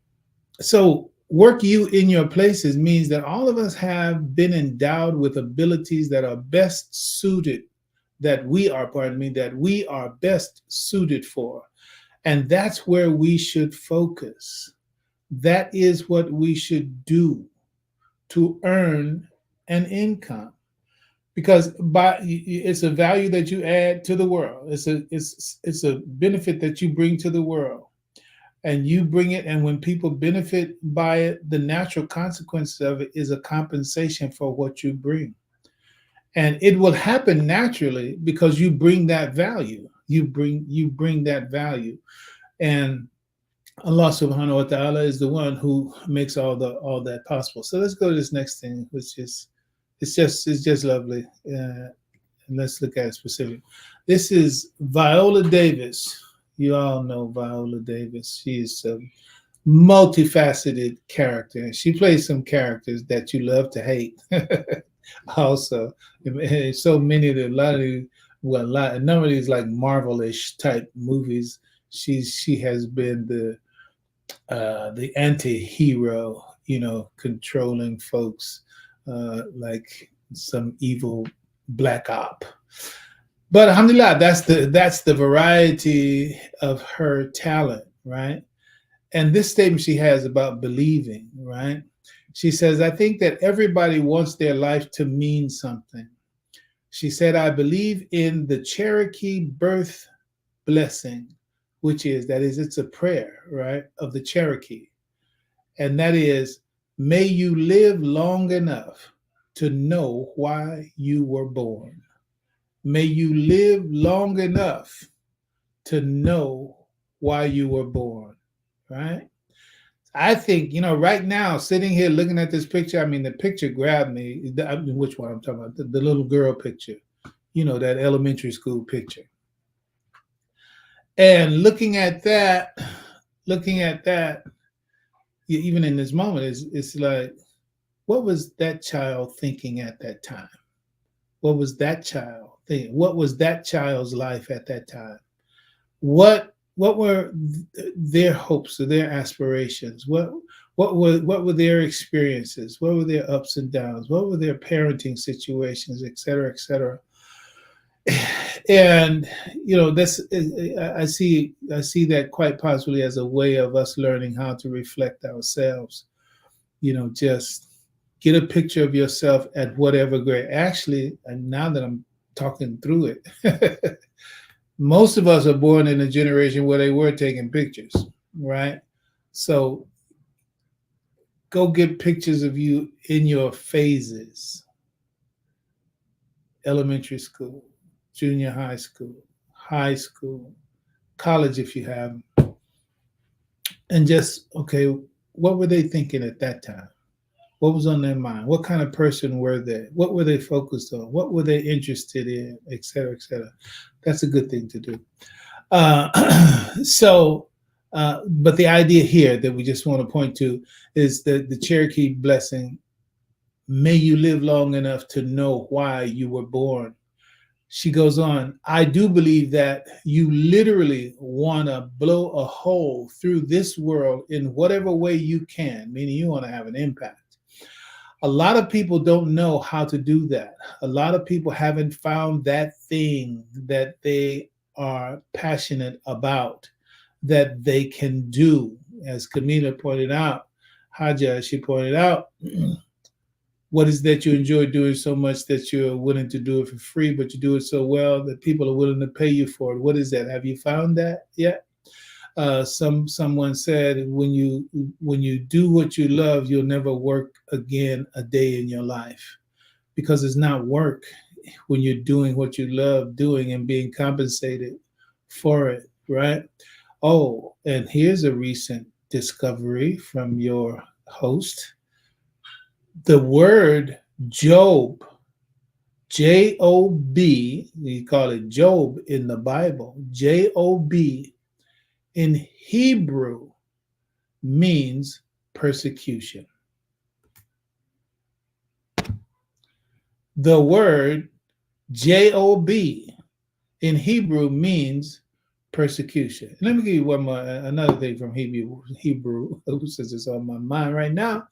work you in your places means that all of us have been endowed with abilities that are best suited, that we are best suited for. And that's where we should focus. That is what we should do to earn an income, because it's a value that you add to the world. It's a benefit that you bring to the world, and you bring it. And when people benefit by it, the natural consequence of it is a compensation for what you bring, and it will happen naturally because you bring that value. You bring that value, and Allah subhanahu wa ta'ala is the one who makes all that possible. So let's go to this next thing, which is it's just lovely. And let's look at it specific. This is Viola Davis. You all know Viola Davis. She is a multifaceted character, and she plays some characters that you love to hate. Also, so many of a number of these like Marvel-ish type movies. She has been the anti-hero, controlling folks like some evil black op. But alhamdulillah, that's the variety of her talent, right? And this statement she has about believing, right? She says, I think that everybody wants their life to mean something. She said, I believe in the Cherokee birth blessing, which is, that is, it's a prayer, right, of the Cherokee. And that is, may you live long enough to know why you were born. May you live long enough to know why you were born, right? I think, right now, sitting here looking at this picture, I mean, the picture grabbed me. Which one I'm talking about? The little girl picture, that elementary school picture. And looking at that, even in this moment, it's like, what was that child thinking at that time? What was that child thinking? What was that child's life at that time? What were their hopes or their aspirations? What were their experiences? What were their ups and downs? What were their parenting situations, et cetera, et cetera? And that's, I see that quite possibly as a way of us learning how to reflect ourselves. Just get a picture of yourself at whatever grade. Actually, and now that I'm talking through it, most of us are born in a generation where they were taking pictures, right? So go get pictures of you in your phases: elementary school, junior high school, college if you have them. And just, okay, what were they thinking at that time? What was on their mind? What kind of person were they? What were they focused on? What were they interested in, et cetera, et cetera? That's a good thing to do. But the idea here that we just want to point to is that the Cherokee blessing, may you live long enough to know why you were born. She goes on, I do believe that you literally want to blow a hole through this world in whatever way you can, meaning you want to have an impact. A lot of people don't know how to do that. A lot of people haven't found that thing that they are passionate about, that they can do. As Camila pointed out, Haja, she pointed out, what is that you enjoy doing so much that you're willing to do it for free, but you do it so well that people are willing to pay you for it? What is that? Have you found that yet? Someone said, when you do what you love, you'll never work again a day in your life, because it's not work when you're doing what you love doing and being compensated for it, right? Oh, and here's a recent discovery from your host. The word Job, J-O-B, we call it Job in the Bible, J-O-B, in Hebrew means persecution. The word J-O-B in Hebrew means persecution. Let me give you another thing from Hebrew, since it's on my mind right now.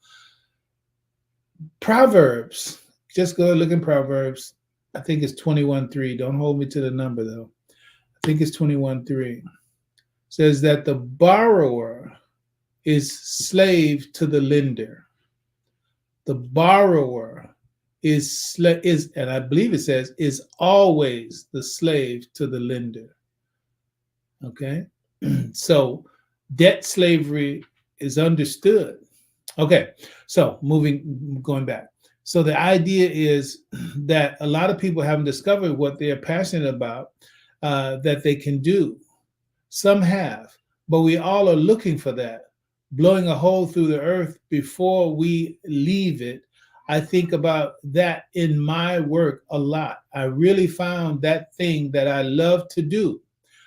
Proverbs. Just go look in Proverbs. I think it's 21:3. Don't hold me to the number though. I think it's 21:3. Says that the borrower is slave to the lender. The borrower is, and I believe it says, is always the slave to the lender. Okay, so debt slavery is understood. Okay, so going back. So the idea is that a lot of people haven't discovered what they're passionate about, that they can do. Some have, but we all are looking for that, blowing a hole through the earth before we leave it. I think about that in my work a lot. I really found that thing that I love to do.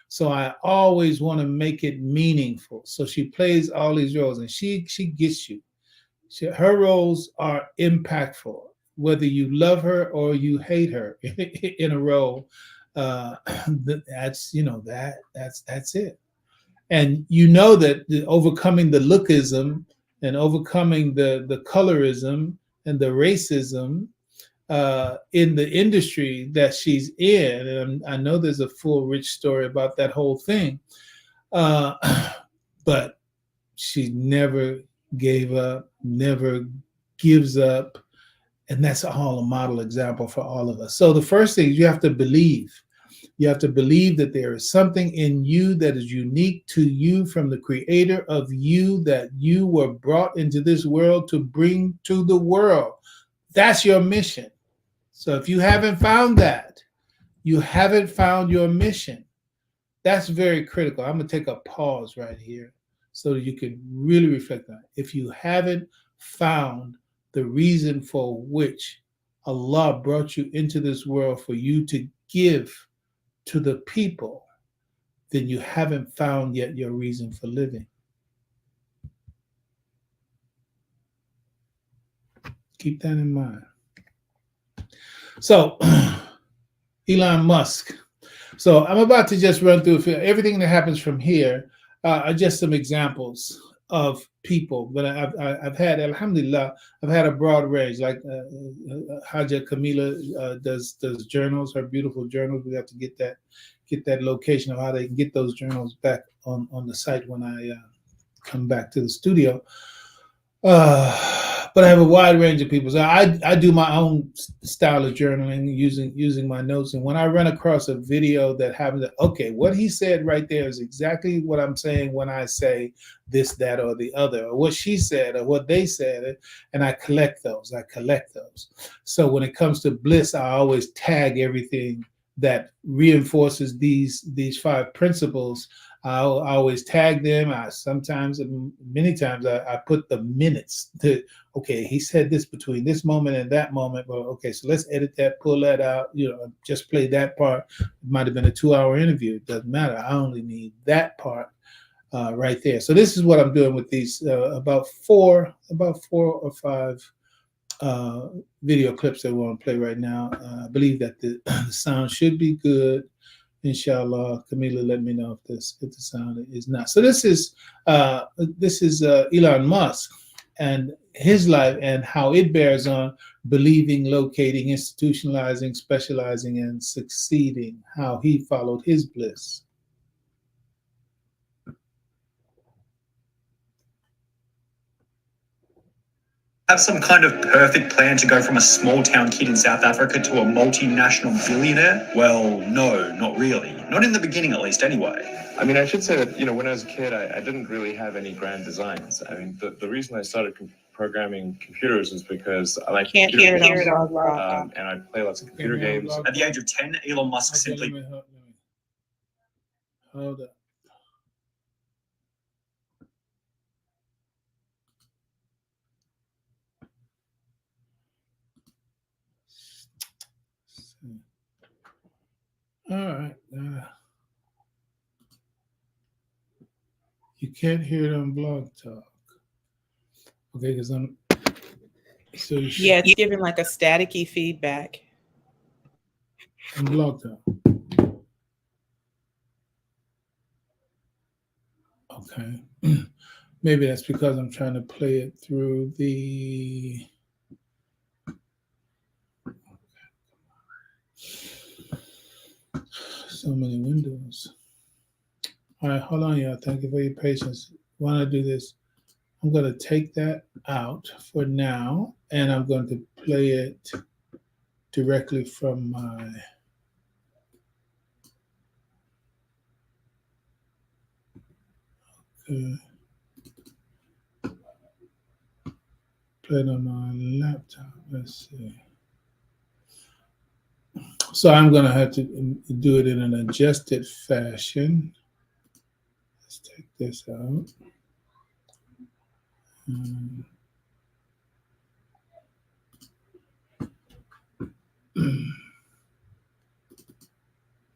So I always want to make it meaningful. So she plays all these roles, and she gets you. Her roles are impactful, whether you love her or you hate her in a role. That's it. And that overcoming the lookism and overcoming the colorism and the racism in the industry that she's in, and I know there's a full rich story about that whole thing, but She never gave up, never gives up. And that's all a model example for all of us. So the first thing is you have to believe. You have to believe that there is something in you that is unique to you from the creator of you, that you were brought into this world to bring to the world. That's your mission. So if you haven't found that, you haven't found your mission. That's very critical. I'm going to take a pause right here so that you can really reflect on it. If you haven't found the reason for which Allah brought you into this world for you to give to the people, then you haven't found yet your reason for living. Keep that in mind. So, Elon Musk. So I'm about to just run through everything that happens from here are just some examples of people. But I've had, alhamdulillah, I've had a broad range. Like Haja Camila does journals, her beautiful journals. We have to get that location of how they can get those journals back on the site when I come back to the studio. But I have a wide range of people. So I do my own style of journaling using my notes. And when I run across a video that happens, okay, what he said right there is exactly what I'm saying when I say this, that, or the other, or what she said, or what they said, and I collect those. So when it comes to bliss, I always tag everything that reinforces these 5 principles. I always tag them. Many times I put the minutes to, okay, he said this between this moment and that moment. Well, okay, so let's edit that, pull that out, just play that part. It might have been a 2-hour interview. It doesn't matter. I only need that part right there. So this is what I'm doing with these about four or five video clips that we want to play right now. I believe that the sound should be good. Inshallah, Camila, let me know if the sound is not. So this is Elon Musk and his life and how it bears on believing, locating, institutionalizing, specializing, and succeeding. How he followed his bliss. Have some kind of perfect plan to go from a small town kid in South Africa to a multinational billionaire? Well, no, not really. Not in the beginning, at least, anyway. I mean, I should say that, when I was a kid, I didn't really have any grand designs. I mean, the reason I started programming computers is because I like Can't hear it and I play lots of computer games. At the age of 10, Elon Musk simply... Hold up. All right. You can't hear it on Blog Talk. Okay, because I'm... So yeah, it's giving like a staticky feedback. On Blog Talk. Okay. Maybe that's because I'm trying to play it through the... So many windows. All right, hold on, y'all. Thank you for your patience. When I do this, I'm going to take that out for now, and I'm going to play it directly from my... Okay. Play it on my laptop. Let's see. So I'm going to have to do it in an adjusted fashion. Let's take this out.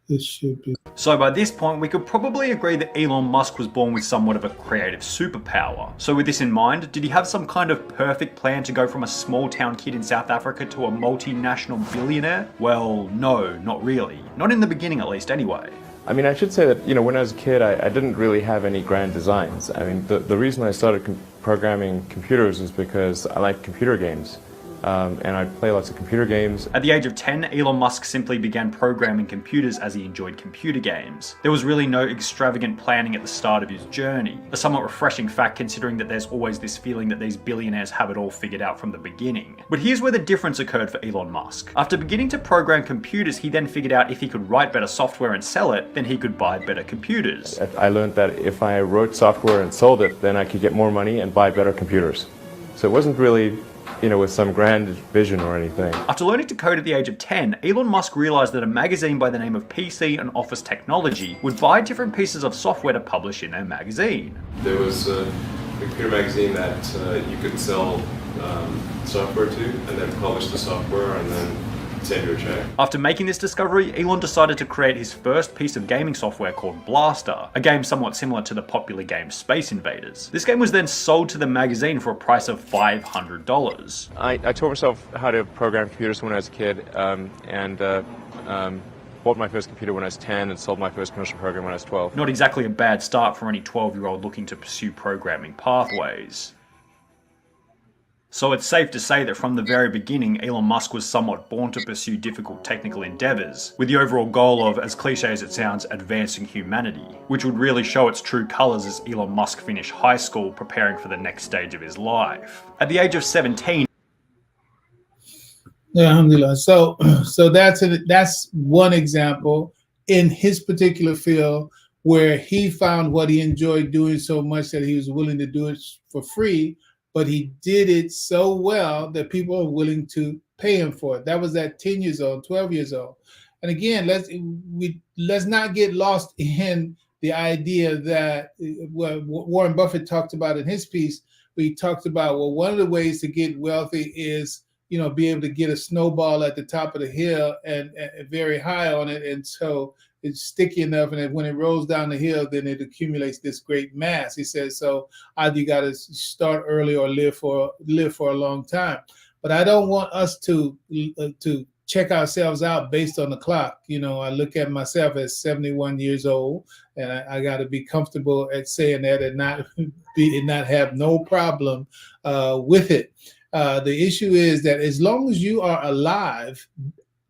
This should be... So by this point, we could probably agree that Elon Musk was born with somewhat of a creative superpower. So with this in mind, did he have some kind of perfect plan to go from a small town kid in South Africa to a multinational billionaire? Well, no, not really. Not in the beginning, at least, anyway. I mean, I should say that, when I was a kid, I didn't really have any grand designs. I mean, the reason I started programming computers is because I like computer games. and I'd play lots of computer games. At the age of 10, Elon Musk simply began programming computers as he enjoyed computer games. There was really no extravagant planning at the start of his journey, a somewhat refreshing fact considering that there's always this feeling that these billionaires have it all figured out from the beginning. But here's where the difference occurred for Elon Musk. After beginning to program computers, he then figured out if he could write better software and sell it, then he could buy better computers. I learned that if I wrote software and sold it, then I could get more money and buy better computers. So it wasn't really, with some grand vision or anything. After learning to code at the age of 10, Elon Musk realized that a magazine by the name of PC and Office Technology would buy different pieces of software to publish in their magazine. There was a computer magazine that you could sell software to and then publish the software and then send you a check. After making this discovery, Elon decided to create his first piece of gaming software called B.L.I.S.S, a game somewhat similar to the popular game Space Invaders. This game was then sold to the magazine for a price of $500. I taught myself how to program computers when I was a kid, and bought my first computer when I was 10 and sold my first commercial program when I was 12. Not exactly a bad start for any 12-year-old looking to pursue programming pathways. So it's safe to say that from the very beginning, Elon Musk was somewhat born to pursue difficult technical endeavors, with the overall goal of, as cliche as it sounds, advancing humanity, which would really show its true colors as Elon Musk finished high school preparing for the next stage of his life. At the age of 17, Alhamdulillah. So that's one example in his particular field where he found what he enjoyed doing so much that he was willing to do it for free, but he did it so well that people are willing to pay him for it. That was at 10 years old, 12 years old. And again, let's not get lost in the idea that what Warren Buffett talked about in his piece. We talked about, well, one of the ways to get wealthy is, be able to get a snowball at the top of the hill and very high on it. And so it's sticky enough, and when it rolls down the hill, then it accumulates this great mass. He says, so either you got to start early or live for a long time. But I don't want us to check ourselves out based on the clock. I look at myself as 71 years old, and I got to be comfortable at saying that and not have no problem with it. The issue is that as long as you are alive,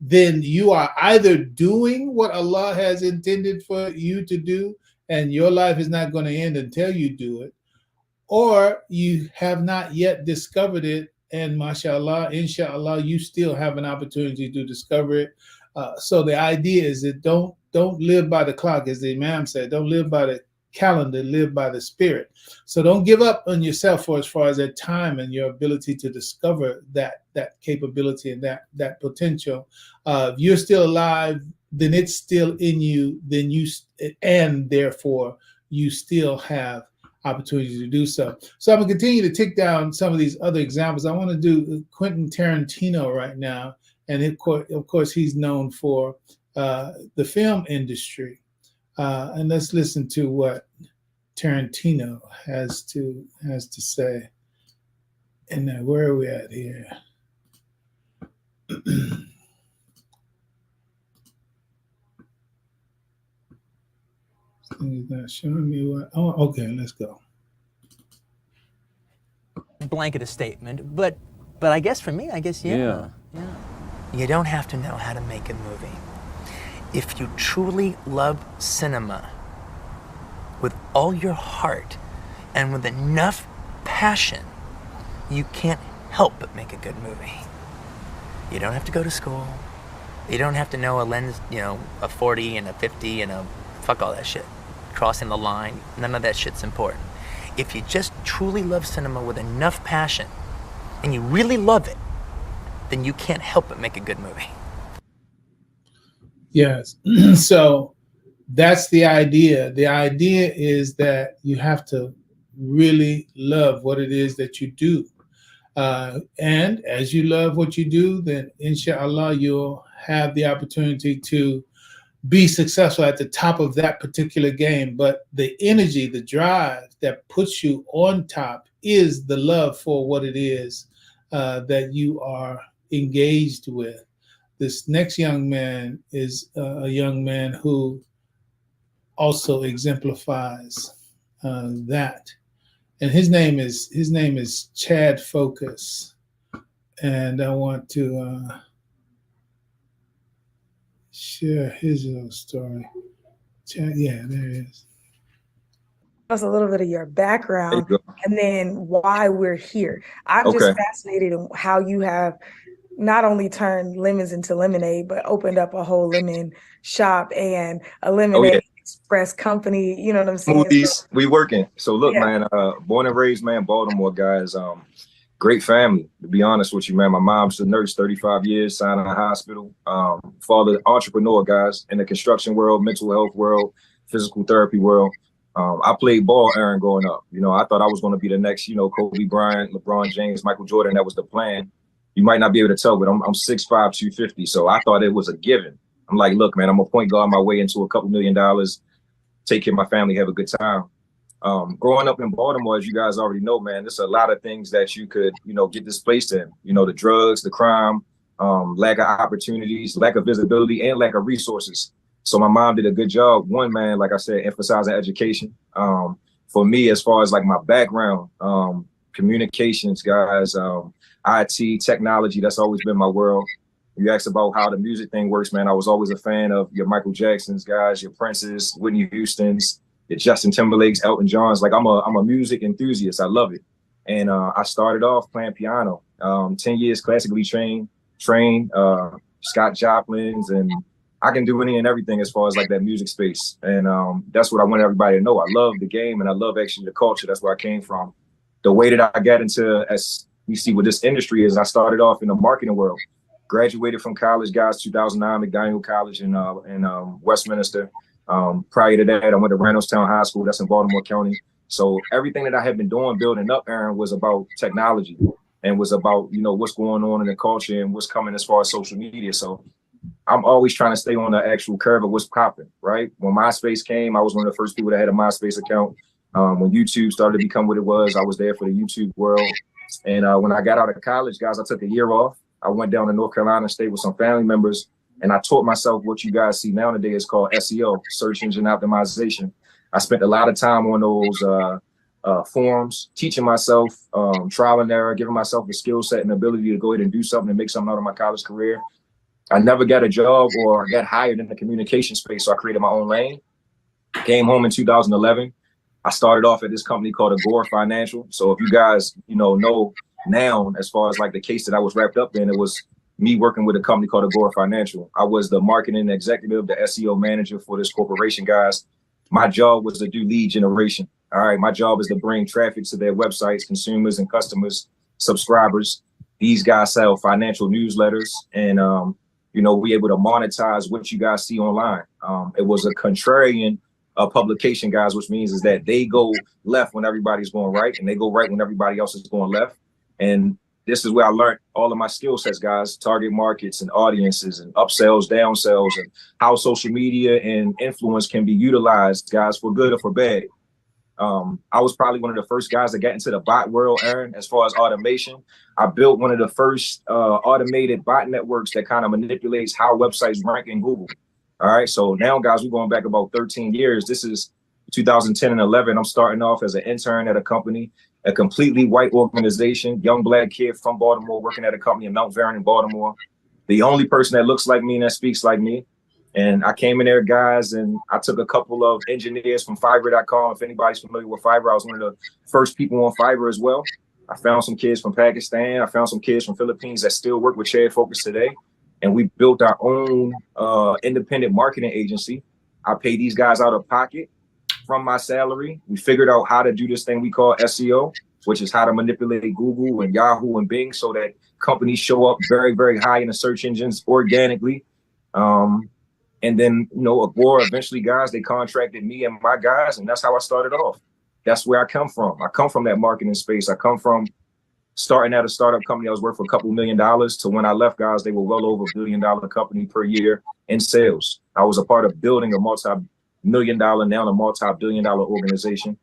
then you are either doing what Allah has intended for you to do, and your life is not going to end until you do it, or you have not yet discovered it, and mashallah, inshallah, you still have an opportunity to discover it. So the idea is that don't live by the clock, as the Imam said. Don't live by the calendar, live by the spirit. So don't give up on yourself for as far as that time and your ability to discover that capability and that potential. If you're still alive, then it's still in you, and therefore you still have opportunity to do so. So I'm gonna continue to tick down some of these other examples. I want to do Quentin Tarantino right now, and of course he's known for the film industry. And let's listen to what Tarantino has to say. And where are we at here? He's not showing me what. Oh, okay, let's go. Blanket a statement, but I guess for me, yeah. You don't have to know how to make a movie. If you truly love cinema with all your heart and with enough passion, you can't help but make a good movie. You don't have to go to school. You don't have to know a lens, a 40 and a 50 and fuck all that shit. Crossing the line, none of that shit's important. If you just truly love cinema with enough passion and you really love it, then you can't help but make a good movie. Yes. So that's the idea. The idea is that you have to really love what it is that you do. And as you love what you do, then inshallah, you'll have the opportunity to be successful at the top of that particular game. But the energy, the drive that puts you on top is the love for what it is that you are engaged with. This next young man is a young man who also exemplifies that, and his name is Chad Focus, and I want to share his little story. Yeah, there it is. Us a little bit of your background and then why we're here. I'm just fascinated in how you have not only turned lemons into lemonade, but opened up a whole lemon shop and a lemonade express company. You know what I'm saying? Smoothies, we working. So look, man, born and raised, man, Baltimore guys, great family, to be honest with you, man. My mom's a nurse, 35 years, signed in a hospital. Father, entrepreneur, guys, in the construction world, mental health world, physical therapy world. I played ball, Aaron, growing up. You know, I thought I was going to be the next, you know, Kobe Bryant, LeBron James, Michael Jordan. That was the plan. You might not be able to tell, but I'm 6'5", 250. So I thought it was a given. I'm like, look, man, I'm a point guard my way into a couple $1 million, take care of my family, have a good time. Growing up in Baltimore, as you guys already know, man, there's a lot of things that you could, you know, get displaced in. You know, the drugs, the crime, lack of opportunities, lack of visibility, and lack of resources. So my mom did a good job. One, man, like I said, emphasizing education. For me, as far as like my background, communications, guys, IT, technology, that's always been my world. You asked about how the music thing works, man. I was always a fan of your Michael Jacksons, guys, your Princes, Whitney Houstons, your Justin Timberlakes, Elton Johns. Like I'm a music enthusiast. I love it. And I started off playing piano, 10 years classically trained, Scott Joplin's, and I can do any and everything as far as like that music space. And that's what I want everybody to know. I love the game and I love actually the culture. That's where I came from. The way that I got into, as you see what this industry is, I started off in the marketing world. Graduated from college, guys, 2009, McDaniel College in Westminster. Prior to that, I went to Randallstown High School. That's in Baltimore County. So everything that I had been doing, building up, Aaron, was about technology and was about, you know, what's going on in the culture and what's coming as far as social media. So I'm always trying to stay on the actual curve of what's popping, right? When MySpace came, I was one of the first people that had a MySpace account. When YouTube started to become what it was, I was there for the YouTube world. And when I got out of college, guys, I took a year off. I went down to North Carolina, stayed with some family members, and I taught myself what you guys see nowadays is called SEO, search engine optimization. I spent a lot of time on those forums, teaching myself, trial and error, giving myself the skill set and ability to go ahead and do something and make something out of my college career. I never got a job or got hired in the communication space, so I created my own lane. Came home in 2011. I started off at this company called Agora Financial. So if you guys, you know now, as far as like the case that I was wrapped up in, it was me working with a company called Agora Financial. I was the marketing executive, the SEO manager for this corporation, guys. My job was to do lead generation. All right, my job is to bring traffic to their websites, consumers and customers, subscribers. These guys sell financial newsletters, and you know, we able to monetize what you guys see online. It was a contrarian publication, guys, which means is that they go left when everybody's going right, and they go right when everybody else is going left. And this is where I learned all of my skill sets, guys, target markets and audiences and upsells, downsells, and how social media and influence can be utilized, guys, for good or for bad. I was probably one of the first guys that got into the bot world, Aaron, as far as automation. I built one of the first automated bot networks that kind of manipulates how websites rank in Google. All right. So now, guys, we're going back about 13 years. This is 2010 and 11. I'm starting off as an intern at a company, a completely white organization, young black kid from Baltimore, working at a company in Mount Vernon, Baltimore. The only person that looks like me and that speaks like me. And I came in there, guys, and I took a couple of engineers from Fiverr.com. If anybody's familiar with Fiverr, I was one of the first people on Fiverr as well. I found some kids from Pakistan. I found some kids from Philippines that still work with Shared Focus today. And we built our own independent marketing agency. I pay these guys out of pocket from my salary. We figured out how to do this thing we call SEO, which is how to manipulate Google and Yahoo and Bing so that companies show up very, very high in the search engines organically. And then, you know, Agora, eventually, guys, they contracted me and my guys, and that's how I started off. That's where I come from. I come from that marketing space. I come from starting at a startup company. I was worth a couple $1 million to when I left, guys, they were well over $1 billion company per year in sales. I was a part of building a multi-million-dollar, now a multi-billion-dollar organization.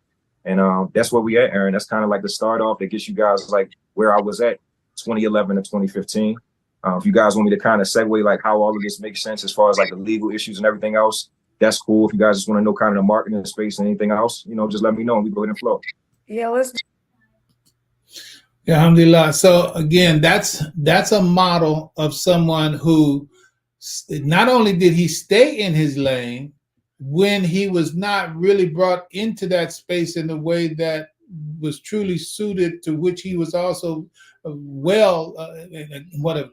And that's where we at, Aaron. That's kind of like the start off that gets you guys like where I was at 2011 to 2015. If you guys want me to kind of segue like how all of this makes sense as far as like the legal issues and everything else, that's cool. If you guys just want to know kind of the marketing space and anything else, you know, just let me know and we go ahead and flow. Yeah, let's. Yeah, alhamdulillah. So again, that's a model of someone who not only did he stay in his lane when he was not really brought into that space in a way that was truly suited, to which he was also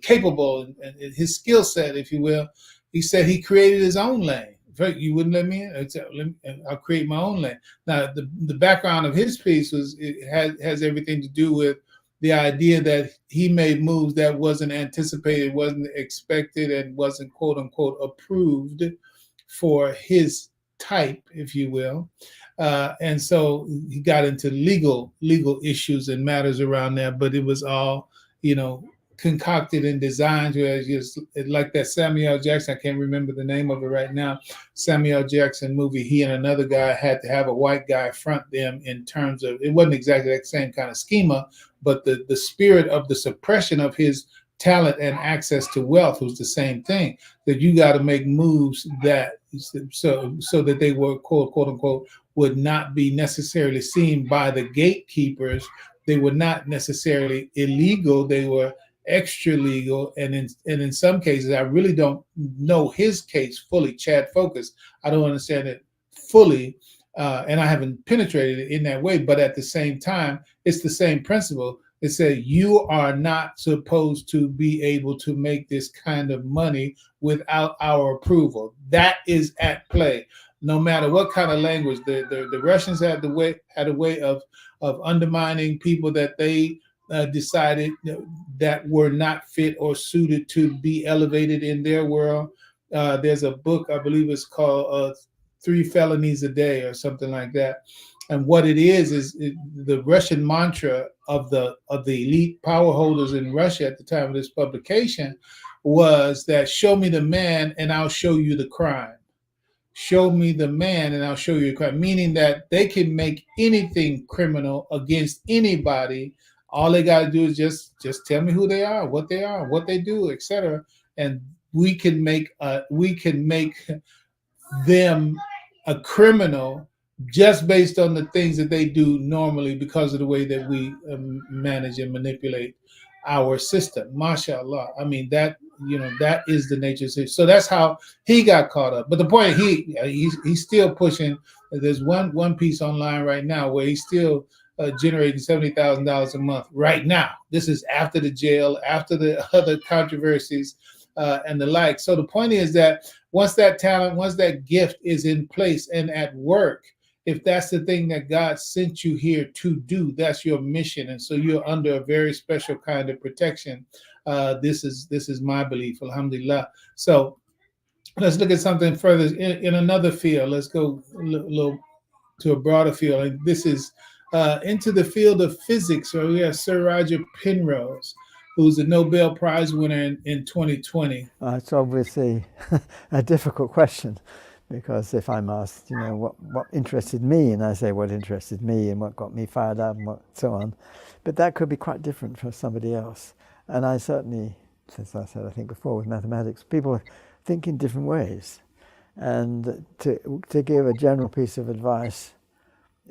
capable, and his skill set, if you will. He said he created his own lane. You wouldn't let me in? I'll create my own lane. Now, the background of his piece has everything to do with the idea that he made moves that wasn't anticipated, wasn't expected, and wasn't quote unquote approved for his type, if you will. And so he got into legal issues and matters around that, but it was all, concocted and designed to, as just like that Samuel Jackson, I can't remember the name of it right now, Samuel Jackson movie. He and another guy had to have a white guy front them in terms of, it wasn't exactly that same kind of schema, but the spirit of the suppression of his talent and access to wealth was the same thing. That you got to make moves that so that they were quote unquote would not be necessarily seen by the gatekeepers. They were not necessarily illegal. They were extra legal, and in some cases, I really don't know his case fully. Chad Focus, I don't understand it fully, and I haven't penetrated it in that way. But at the same time, it's the same principle. It said you are not supposed to be able to make this kind of money without our approval. That is at play. No matter what kind of language, the Russians had a way of undermining people that they decided that were not fit or suited to be elevated in their world. There's a book, I believe it's called 3 Felonies a Day or something like that. And what it is the Russian mantra of the elite power holders in Russia at the time of this publication was that show me the man and I'll show you the crime. Show me the man and I'll show you the crime, meaning that they can make anything criminal against anybody. All they got to do is just tell me who they are, what they do, etc. And we can make them a criminal just based on the things that they do normally because of the way that we manage and manipulate our system. MashaAllah. I mean, that is the nature of it. So that's how he got caught up. But the point, he's still pushing. There's one piece online right now where he's still generating $70,000 a month right now. This is after the jail, after the other controversies and the like. So the point is that once that talent, once that gift is in place and at work, if that's the thing that God sent you here to do, that's your mission. And so you're under a very special kind of protection. This is my belief, alhamdulillah. So let's look at something further in another field. Let's go a little to a broader field. And this is into the field of physics. So we have Sir Roger Penrose, who's a Nobel Prize winner in 2020. It's obviously a difficult question. Because if I'm asked, what interested me, and I say what interested me and what got me fired up and so on, but that could be quite different for somebody else. And I certainly, as I said, I think before with mathematics, people think in different ways. And to give a general piece of advice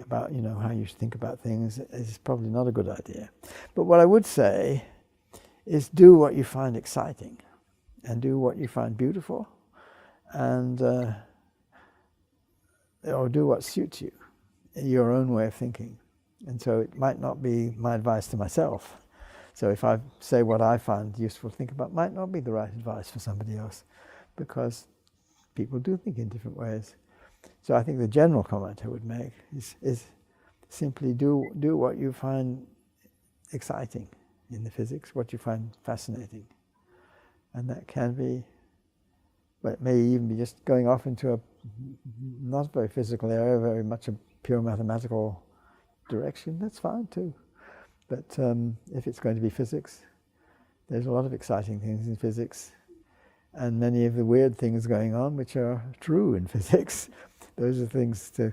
about, how you should think about things is probably not a good idea. But what I would say is do what you find exciting and do what you find beautiful, and or do what suits you, your own way of thinking. And so it might not be my advice to myself. So if I say what I find useful to think about, might not be the right advice for somebody else, because people do think in different ways. So I think the general comment I would make is simply do what you find exciting in the physics, what you find fascinating. And that can be, but it may even be just going off into a not very physical area, very much a pure mathematical direction. That's fine too. But if it's going to be physics, there's a lot of exciting things in physics, and many of the weird things going on which are true in physics. Those are things to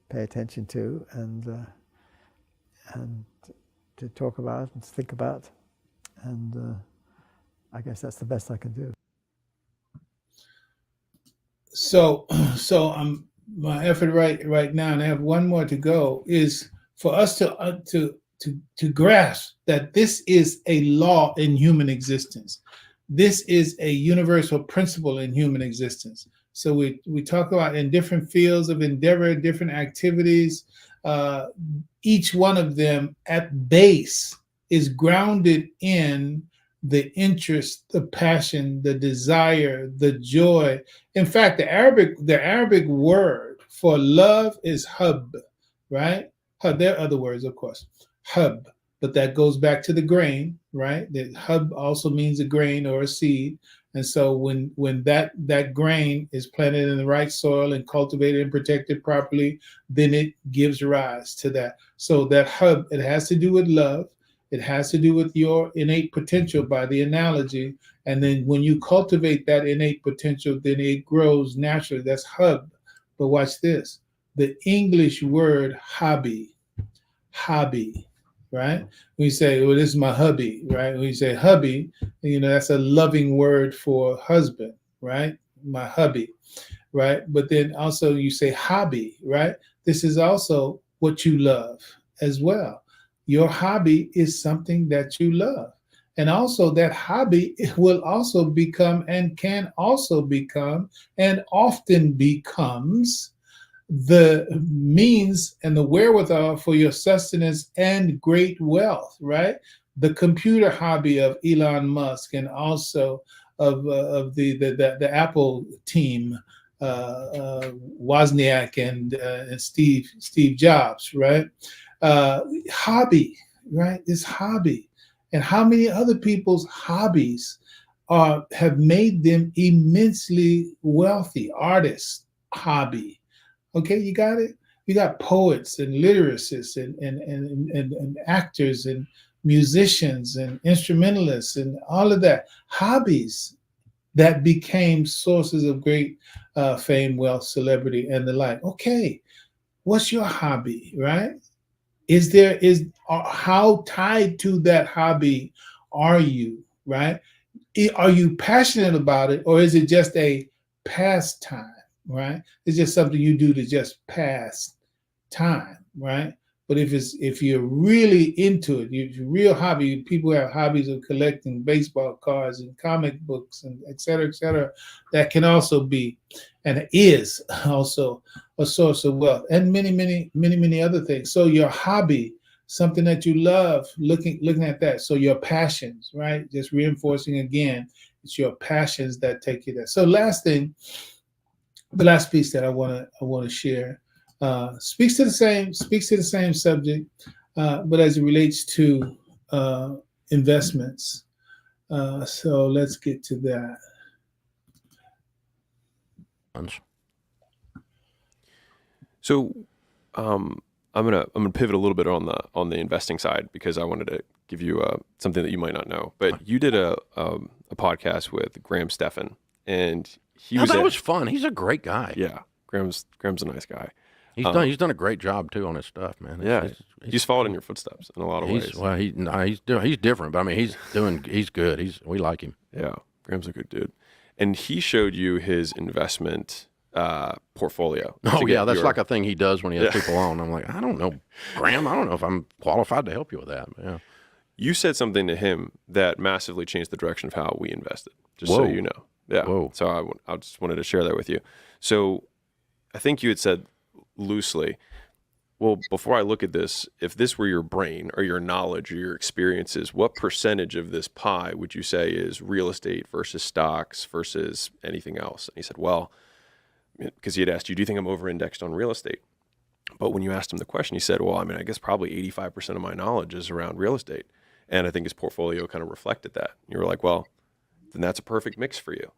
pay attention to and to talk about and think about. And I guess that's the best I can do. So my effort right now, and I have one more to go, is for us to to grasp that this is a law in human existence. This is a universal principle in human existence. So we talk about in different fields of endeavor, different activities, each one of them at base is grounded in the interest, the passion, the desire, the joy. In fact, the Arabic word for love is hub, right? There are other words, of course, hub, but that goes back to the grain, right? The hub also means a grain or a seed. And so when that grain is planted in the right soil and cultivated and protected properly, then it gives rise to that. So that hub, it has to do with love. It has to do with your innate potential by the analogy. And then when you cultivate that innate potential, then it grows naturally. That's hub. But watch this. The English word hobby, right? When you say, well, this is my hubby, right? When you say hubby, that's a loving word for husband, right? My hubby, right? But then also you say hobby, right? This is also what you love as well. Your hobby is something that you love. And also that hobby will also become and can also become and often becomes the means and the wherewithal for your sustenance and great wealth, right? The computer hobby of Elon Musk and also of the Apple team, Wozniak and Steve Jobs, right? Hobby, right? This hobby, and how many other people's hobbies have made them immensely wealthy. Artists, hobby. Okay, you got it. You got poets and lyricists and actors and musicians and instrumentalists and all of that. Hobbies that became sources of great fame, wealth, celebrity, and the like. Okay, what's your hobby, right? How tied to that hobby are you, right? Are you passionate about it, or is it just a pastime, right? It's just something you do to just pass time, right? But if you're really into it, your real hobby, people have hobbies of collecting baseball cards and comic books and et cetera, that can also be and is also a source of wealth and many other things. So your hobby, something that you love, looking at that. So your passions, right? Just reinforcing again, it's your passions that take you there. So last thing, the last piece that I want to share speaks to the same subject, but as it relates to investments. So let's get to that. So I'm gonna pivot a little bit on the investing side, because I wanted to give you something that you might not know. But you did a podcast with Graham Stephan, and that was fun. He's a great guy. Yeah, Graham's a nice guy. He's done a great job too on his stuff, man. He's followed in your footsteps in a lot of ways. Well, he's different, but I mean, he's good. We like him. Yeah, Graham's a good dude, and he showed you his investment portfolio. Oh yeah, that's like a thing he does when he has people on. I'm like, I don't know, Graham. I don't know if I'm qualified to help you with that. Yeah. You said something to him that massively changed the direction of how we invested. Just so you know. Yeah. Whoa. So I just wanted to share that with you. So I think you had said loosely, well, before I look at this, if this were your brain or your knowledge or your experiences, what percentage of this pie would you say is real estate versus stocks versus anything else? And he said, well, because he had asked you, do you think I'm over-indexed on real estate? But when you asked him the question, he said, well, I mean, I guess probably 85% of my knowledge is around real estate. And I think his portfolio kind of reflected that. You were like, well, then that's a perfect mix for you.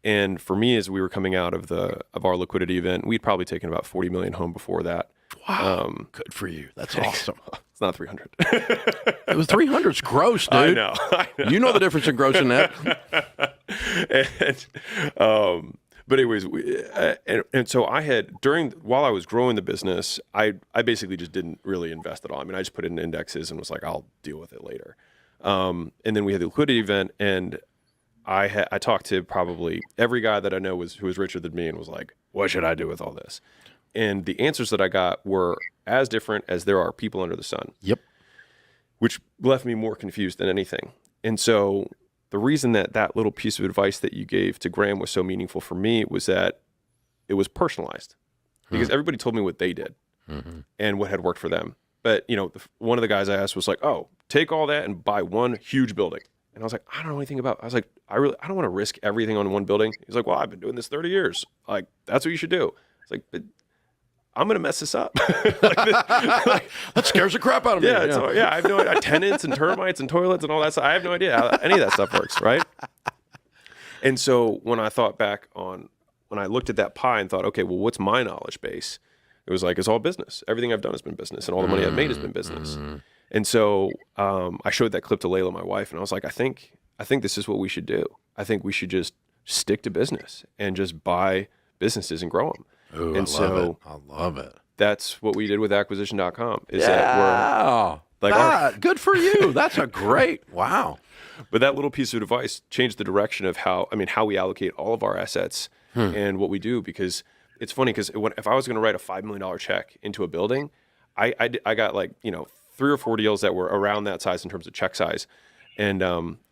And for me, as we were coming out of our liquidity event, we'd probably taken about 40 million home before that. Wow, good for you. That's awesome. It's not 300. It was 300's gross, dude. I know. You know the difference in gross and net. But anyways, and so I had while I was growing the business, I basically just didn't really invest at all. I mean, I just put it in indexes and was like, I'll deal with it later. And then we had the liquidity event, and I talked to probably every guy that I know who was richer than me and was like, what should I do with all this? And the answers that I got were as different as there are people under the sun. Yep. which left me more confused than anything. And so the reason that that little piece of advice that you gave to Graham was so meaningful for me was that it was personalized, because everybody told me what they did and what had worked for them. But, you know, one of the guys I asked was like, oh, take all that and buy one huge building. And I was like, I don't know anything about, I was like, I don't want to risk everything on one building. He's like, well, I've been doing this 30 years. Like, that's what you should do. It's like, but I'm going to mess this up. That scares the crap out of me. Yeah. So, I have no idea. Tenants and termites and toilets and all that stuff. I have no idea how any of that stuff works. Right. And so when I thought back on, when I looked at that pie and thought, okay, well, what's my knowledge base? It was like, it's all business. Everything I've done has been business, and all the money I've made has been business. And so I showed that clip to Layla, my wife, and I was like, I think this is what we should do. I think we should just stick to business and just buy businesses and grow them. Ooh, and I love it. That's what we did with acquisition.com. Good for you. That's a great, wow. But that little piece of advice changed the direction of how we allocate all of our assets and what we do, because it's funny, because if I was going to write a $5 million check into a building, I got like, 3 or 4 deals that were around that size in terms of check size. And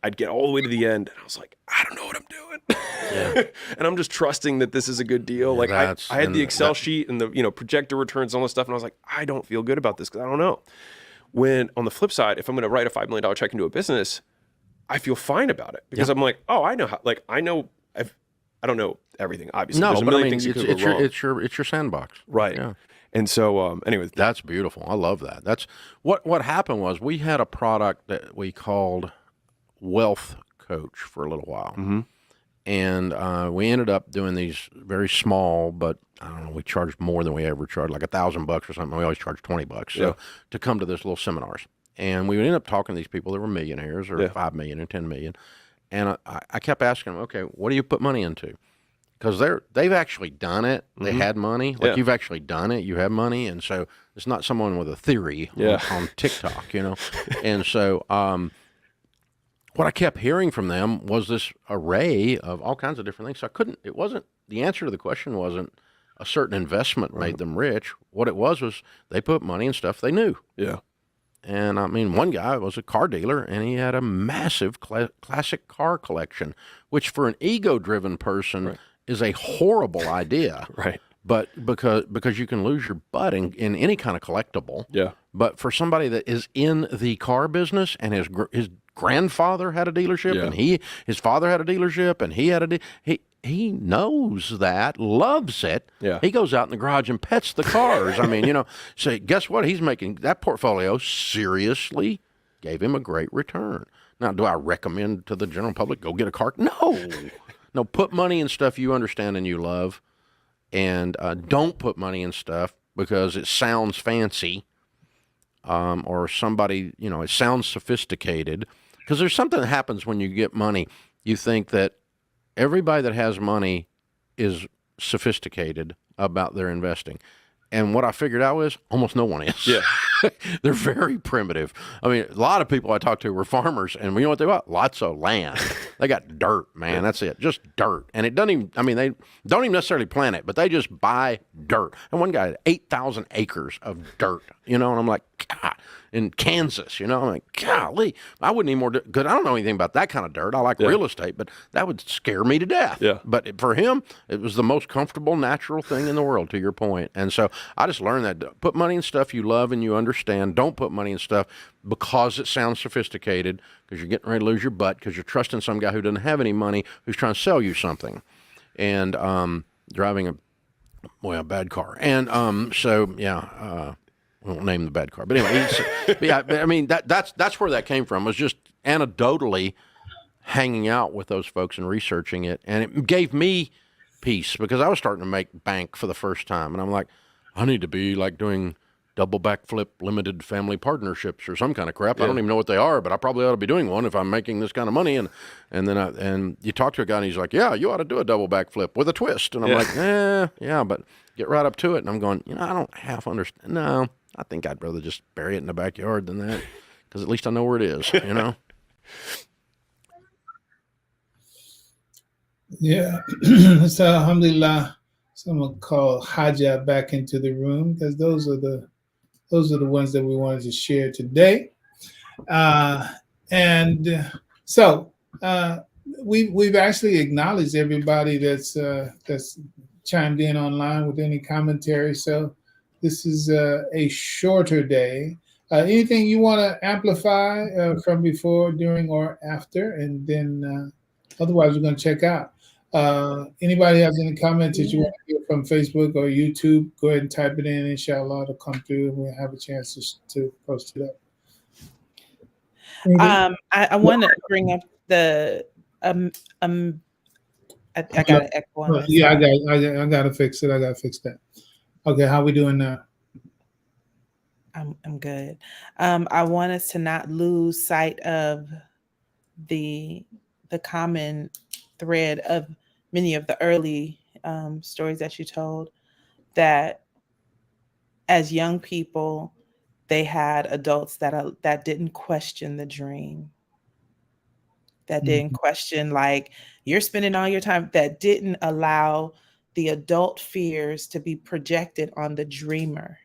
I'd get all the way to the end, and I was like, I don't know what I'm doing. And I'm just trusting that this is a good deal. Like I had the Excel sheet and the projector returns and all this stuff, and I was like, I don't feel good about this because I don't know. When on the flip side, if I'm going to write a $5 million check into a business, I feel fine about it, because I'm like, oh, I know how. Like I don't know everything, obviously. No, there's a but million things you could go wrong. it's your sandbox, right? Yeah. And so, anyway, that's beautiful. I love that. That's what happened was we had a product that we called Wealth Coach for a little while, and we ended up doing these very small, but I don't know, we charged more than we ever charged, like $1,000 or something. We always charged $20 so to come to this little seminars, and we would end up talking to these people that were millionaires or 5 million or 10 million, and I kept asking them, okay, what do you put money into? Because they've actually done it. They had money. Like you've actually done it. You have money. And so it's not someone with a theory on TikTok, And so what I kept hearing from them was this array of all kinds of different things. So the answer to the question wasn't a certain investment made them rich. What it was they put money in stuff they knew. Yeah. And I mean, one guy was a car dealer, and he had a massive classic car collection, which for an ego-driven person is a horrible idea, right? But because you can lose your butt in any kind of collectible, But for somebody that is in the car business, and his grandfather had a dealership, and his father had a dealership, and he knows that, loves it. Yeah. He goes out in the garage and pets the cars. I mean, so guess what? He's making that portfolio seriously gave him a great return. Now, do I recommend to the general public go get a car? No, put money in stuff you understand and you love, and don't put money in stuff because it sounds fancy, or somebody, it sounds sophisticated. Because there's something that happens when you get money. You think that everybody that has money is sophisticated about their investing. And what I figured out is almost no one is. Yeah. They're very primitive. I mean, a lot of people I talked to were farmers, and you know what they got? Lots of land. They got dirt, man. That's it. Just dirt. And it doesn't even, they don't even necessarily plant it, but they just buy dirt. And one guy had 8,000 acres of dirt, and I'm like, God, in Kansas, I'm like, golly, I wouldn't need more dirt, because I don't know anything about that kind of dirt. I like real estate, but that would scare me to death. Yeah. But for him, it was the most comfortable, natural thing in the world, to your point. And so I just learned that put money in stuff you love and you understand. Don't put money in stuff because it sounds sophisticated, because you're getting ready to lose your butt, because you're trusting some guy who doesn't have any money, who's trying to sell you something, and driving a bad car. And we won't name the bad car, but anyway, that's where that came from. Was just anecdotally hanging out with those folks and researching it, and it gave me peace, because I was starting to make bank for the first time, and I'm like, I need to be like doing double backflip limited family partnerships or some kind of crap. I don't even know what they are, but I probably ought to be doing one if I'm making this kind of money. And then you talk to a guy and he's like, yeah, you ought to do a double backflip with a twist. And I'm like, yeah, but get right up to it. And I'm going, I don't half understand. No, I think I'd rather just bury it in the backyard than that, because at least I know where it is, Yeah. So alhamdulillah, someone called Haja back into the room, because those are the ones that we wanted to share today. So we've actually acknowledged everybody that's chimed in online with any commentary. So this is a shorter day. Anything you want to amplify from before, during, or after, and then otherwise we're going to check out. Anybody has any comments that you want to hear from Facebook or YouTube? Go ahead and type it in. Inshallah, it'll come through, and we'll have a chance to post it up. I want to bring up the I got an echo on this. Yeah, I got to fix it. I got to fix that. Okay, how we doing now? I'm good. I want us to not lose sight of the common thread of many of the early stories that you told, that as young people, they had adults that didn't question the dream, that didn't question, like, you're spending all your time, that didn't allow the adult fears to be projected on the dreamer,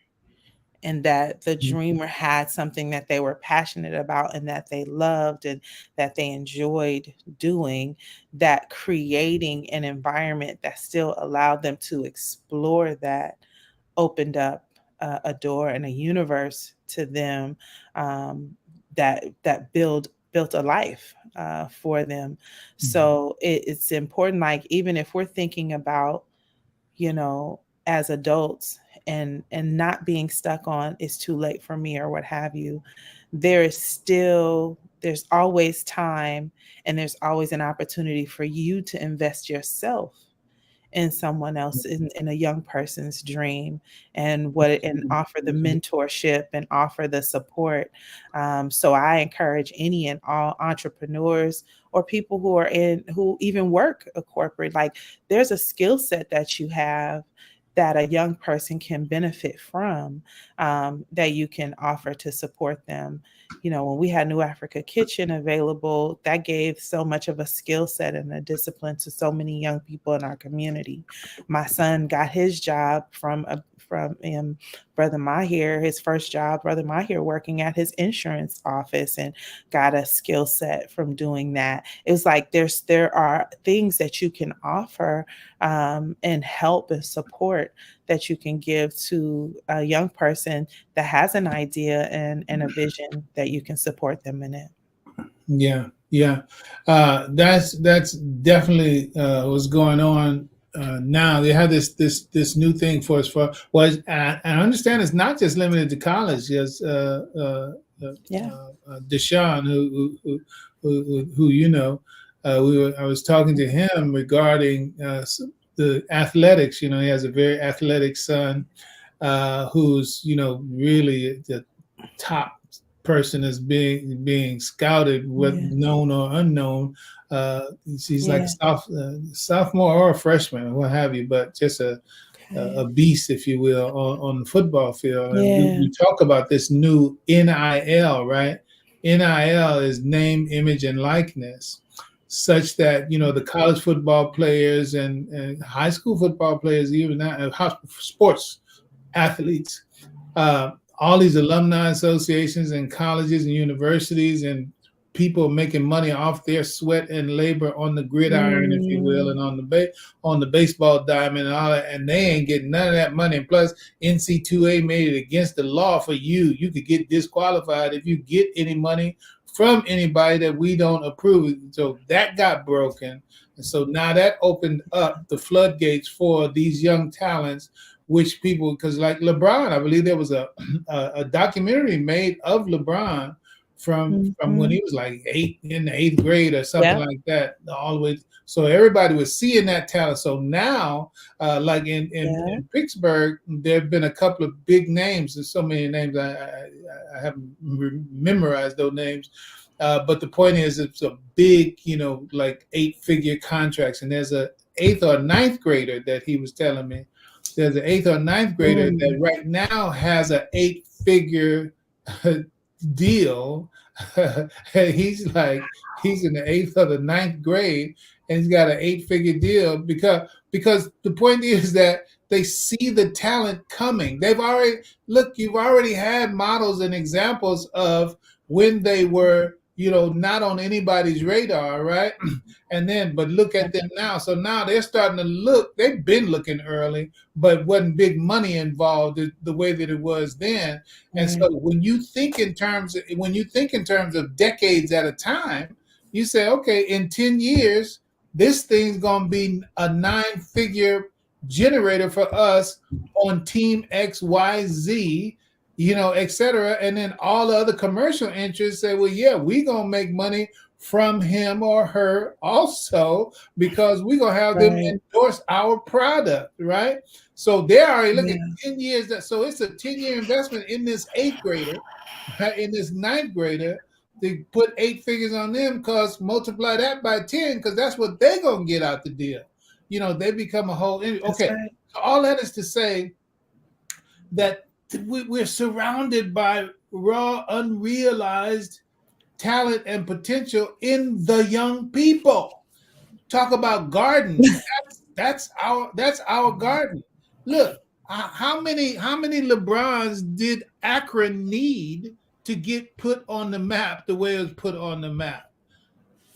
and that the dreamer had something that they were passionate about and that they loved and that they enjoyed doing, that creating an environment that still allowed them to explore that opened up a door and a universe to them that built a life for them. So it's important, like, even if we're thinking about, as adults and not being stuck on it's too late for me or what have you, there's always time, and there's always an opportunity for you to invest yourself in someone else, in a young person's dream, and offer the mentorship and offer the support. So I encourage any and all entrepreneurs or people who even work a corporate, like, there's a skill set that you have that a young person can benefit from, that you can offer to support them. When we had New Africa Kitchen available, that gave so much of a skill set and a discipline to so many young people in our community. My son got his job from Brother Mahir, his first job, Brother Mahir, working at his insurance office, and got a skill set from doing that. It was like there are things that you can offer and help and support that you can give to a young person that has an idea and a vision, that you can support them in it. Yeah. That's definitely what's going on now. They have this new thing for us. I understand it's not just limited to college. Yes, Deshaun, who I was talking to him regarding the athletics. He has a very athletic son who's really the top person is being scouted, whether known or unknown. She's like a sophomore or a freshman or what have you, but just a beast, if you will, on the football field. And we talk about this new NIL, right? NIL is name, image, and likeness, such that the college football players and high school football players, even now, sports athletes, all these alumni associations and colleges and universities and people making money off their sweat and labor on the gridiron, if you will, and on the baseball diamond and all that, and they ain't getting none of that money. And plus, NC2A made it against the law for you. You could get disqualified if you get any money from anybody that we don't approve. So that got broken. And so now that opened up the floodgates for these young talents, which people, because like LeBron, I believe there was a documentary made of LeBron from when he was like in the eighth grade or something like that, all the way. So everybody was seeing that talent. So now, like in Pittsburgh, there have been a couple of big names. There's so many names I haven't memorized those names. But the point is, it's a big, like 8-figure contracts, and there's a 8th or 9th grader that he was telling me. There's an 8th or 9th grader that right now has an 8-figure deal. He's in the 8th or the 9th grade, and he's got an 8-figure deal because the point is that they see the talent coming. You've already had models and examples of when they were, not on anybody's radar, right? And then, but look at them now. So now they're starting to look, they've been looking early, but wasn't big money involved the way that it was then. And so when you think in terms of decades at a time, you say, okay, in 10 years, this thing's going to be a 9-figure generator for us on team XYZ, et cetera. And then all the other commercial interests say, well, yeah, we're going to make money from him or her also, because we're going to have them endorse our product, right? So they're already looking at 10 years. So it's a 10-year investment in this 8th grader, in this 9th grader, to put 8 figures on them, because multiply that by 10, because that's what they're going to get out the deal. They become a whole. Okay, so all that is to say that we're surrounded by raw, unrealized talent and potential in the young people. Talk about gardens. That's our garden. Look, how many LeBrons did Akron need to get put on the map the way it was put on the map?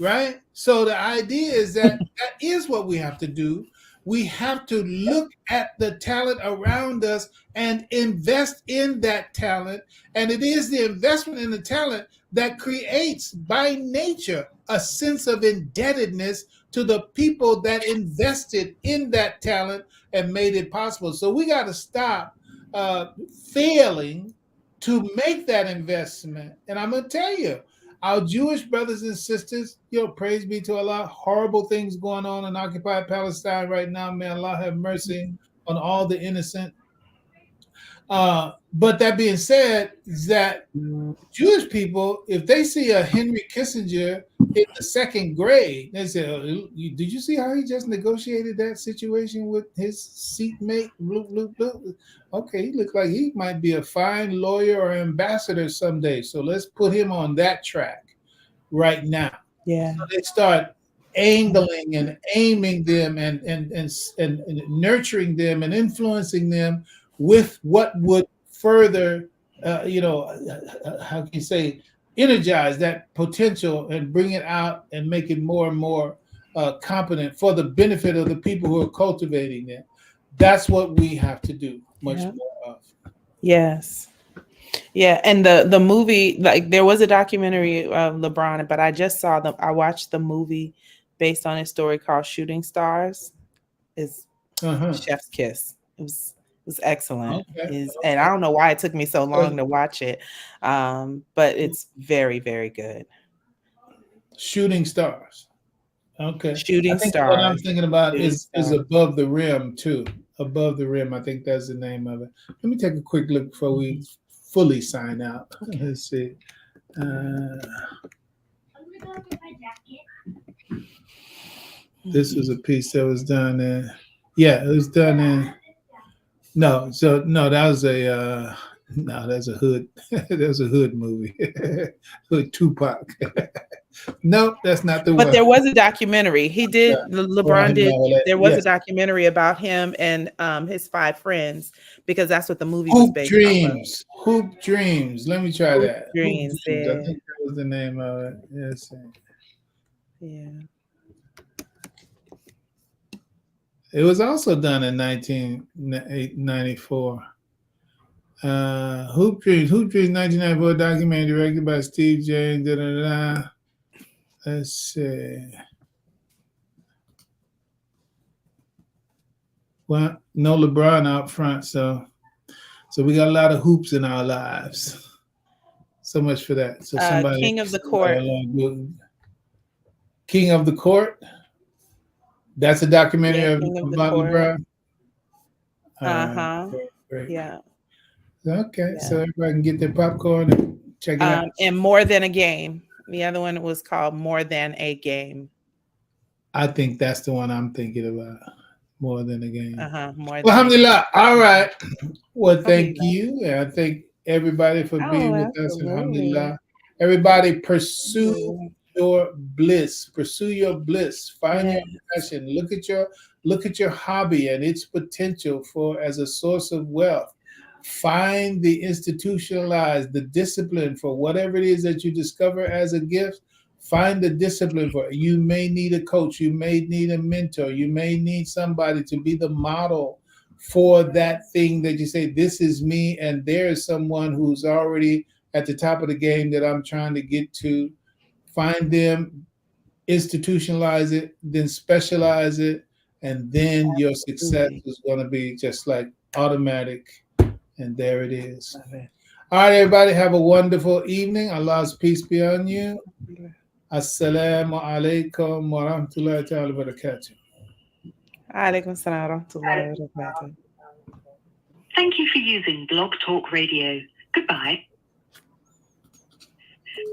Right? So the idea is that is what we have to do. We have to look at the talent around us and invest in that talent. And it is the investment in the talent that creates, by nature, a sense of indebtedness to the people that invested in that talent and made it possible. So we got to stop failing to make that investment. And I'm going to tell you, our Jewish brothers and sisters, praise be to Allah, horrible things going on in occupied Palestine right now. May Allah have mercy on all the innocent. But that being said, that Jewish people, if they see a Henry Kissinger in the 2nd grade, they say, oh, did you see how he just negotiated that situation with his seatmate? Okay, he looked like he might be a fine lawyer or ambassador someday. So let's put him on that track right now. Yeah. So they start angling and aiming them and nurturing them and influencing them with what would further, how can you say, energize that potential and bring it out and make it more and more competent for the benefit of the people who are cultivating them. That's what we have to do much more of. Yes. Yeah, and the movie, like there was a documentary of LeBron, but I watched the movie based on his story called Shooting Stars. Is Chef's Kiss. It was excellent. And I don't know why it took me so long to watch it, but it's very, very good. Shooting Stars. Okay. Shooting Stars. What I'm thinking about is Above the Rim too. Above the Rim. I think that's the name of it. Let me take a quick look before we fully sign out. Okay. Let's see. This was a piece that was done in. Yeah, it was done in. No, so no, that was that's a hood. There's a hood movie. Hood Tupac. Nope, that's not the one. But there was a documentary. He did. LeBron did. There was a documentary about him and his 5 friends, because that's what the movie was based on. Hoop Dreams. Let me try that. Dreams. I think that was the name of it. Yes. Yeah. It was also done in 1994. Hoop Dreams, 1994 documentary directed by Steve James. Let's see. Well, no LeBron out front, so we got a lot of hoops in our lives. So much for that. So somebody, King of the Court. King of the Court. That's a documentary about LeBron. Great. Yeah. Okay, so everybody can get their popcorn and check it out. And More Than a Game. The other one was called More Than a Game. I think that's the one I'm thinking about. More Than a Game. Alhamdulillah. All right. Well, thank you. And I thank everybody for being with us. Alhamdulillah. Everybody pursue your bliss. Pursue your bliss. Find your passion. Look at your hobby and its potential as a source of wealth. Find the institutionalized, the discipline for whatever it is that you discover as a gift. Find the discipline for it. You may need a coach. You may need a mentor. You may need somebody to be the model for that thing that you say, this is me, and there is someone who's already at the top of the game that I'm trying to get to. Find them, institutionalize it, then specialize it, and then your success is going to be just like automatic. And there it is. All right, everybody, have a wonderful evening. Allah's peace be on you. Assalamu alaikum wa rahmatullahi ta'ala wa barakatuh. Alaikum salam wa rahmatullahi wa barakatuh. Thank you for using Blog Talk Radio. Goodbye.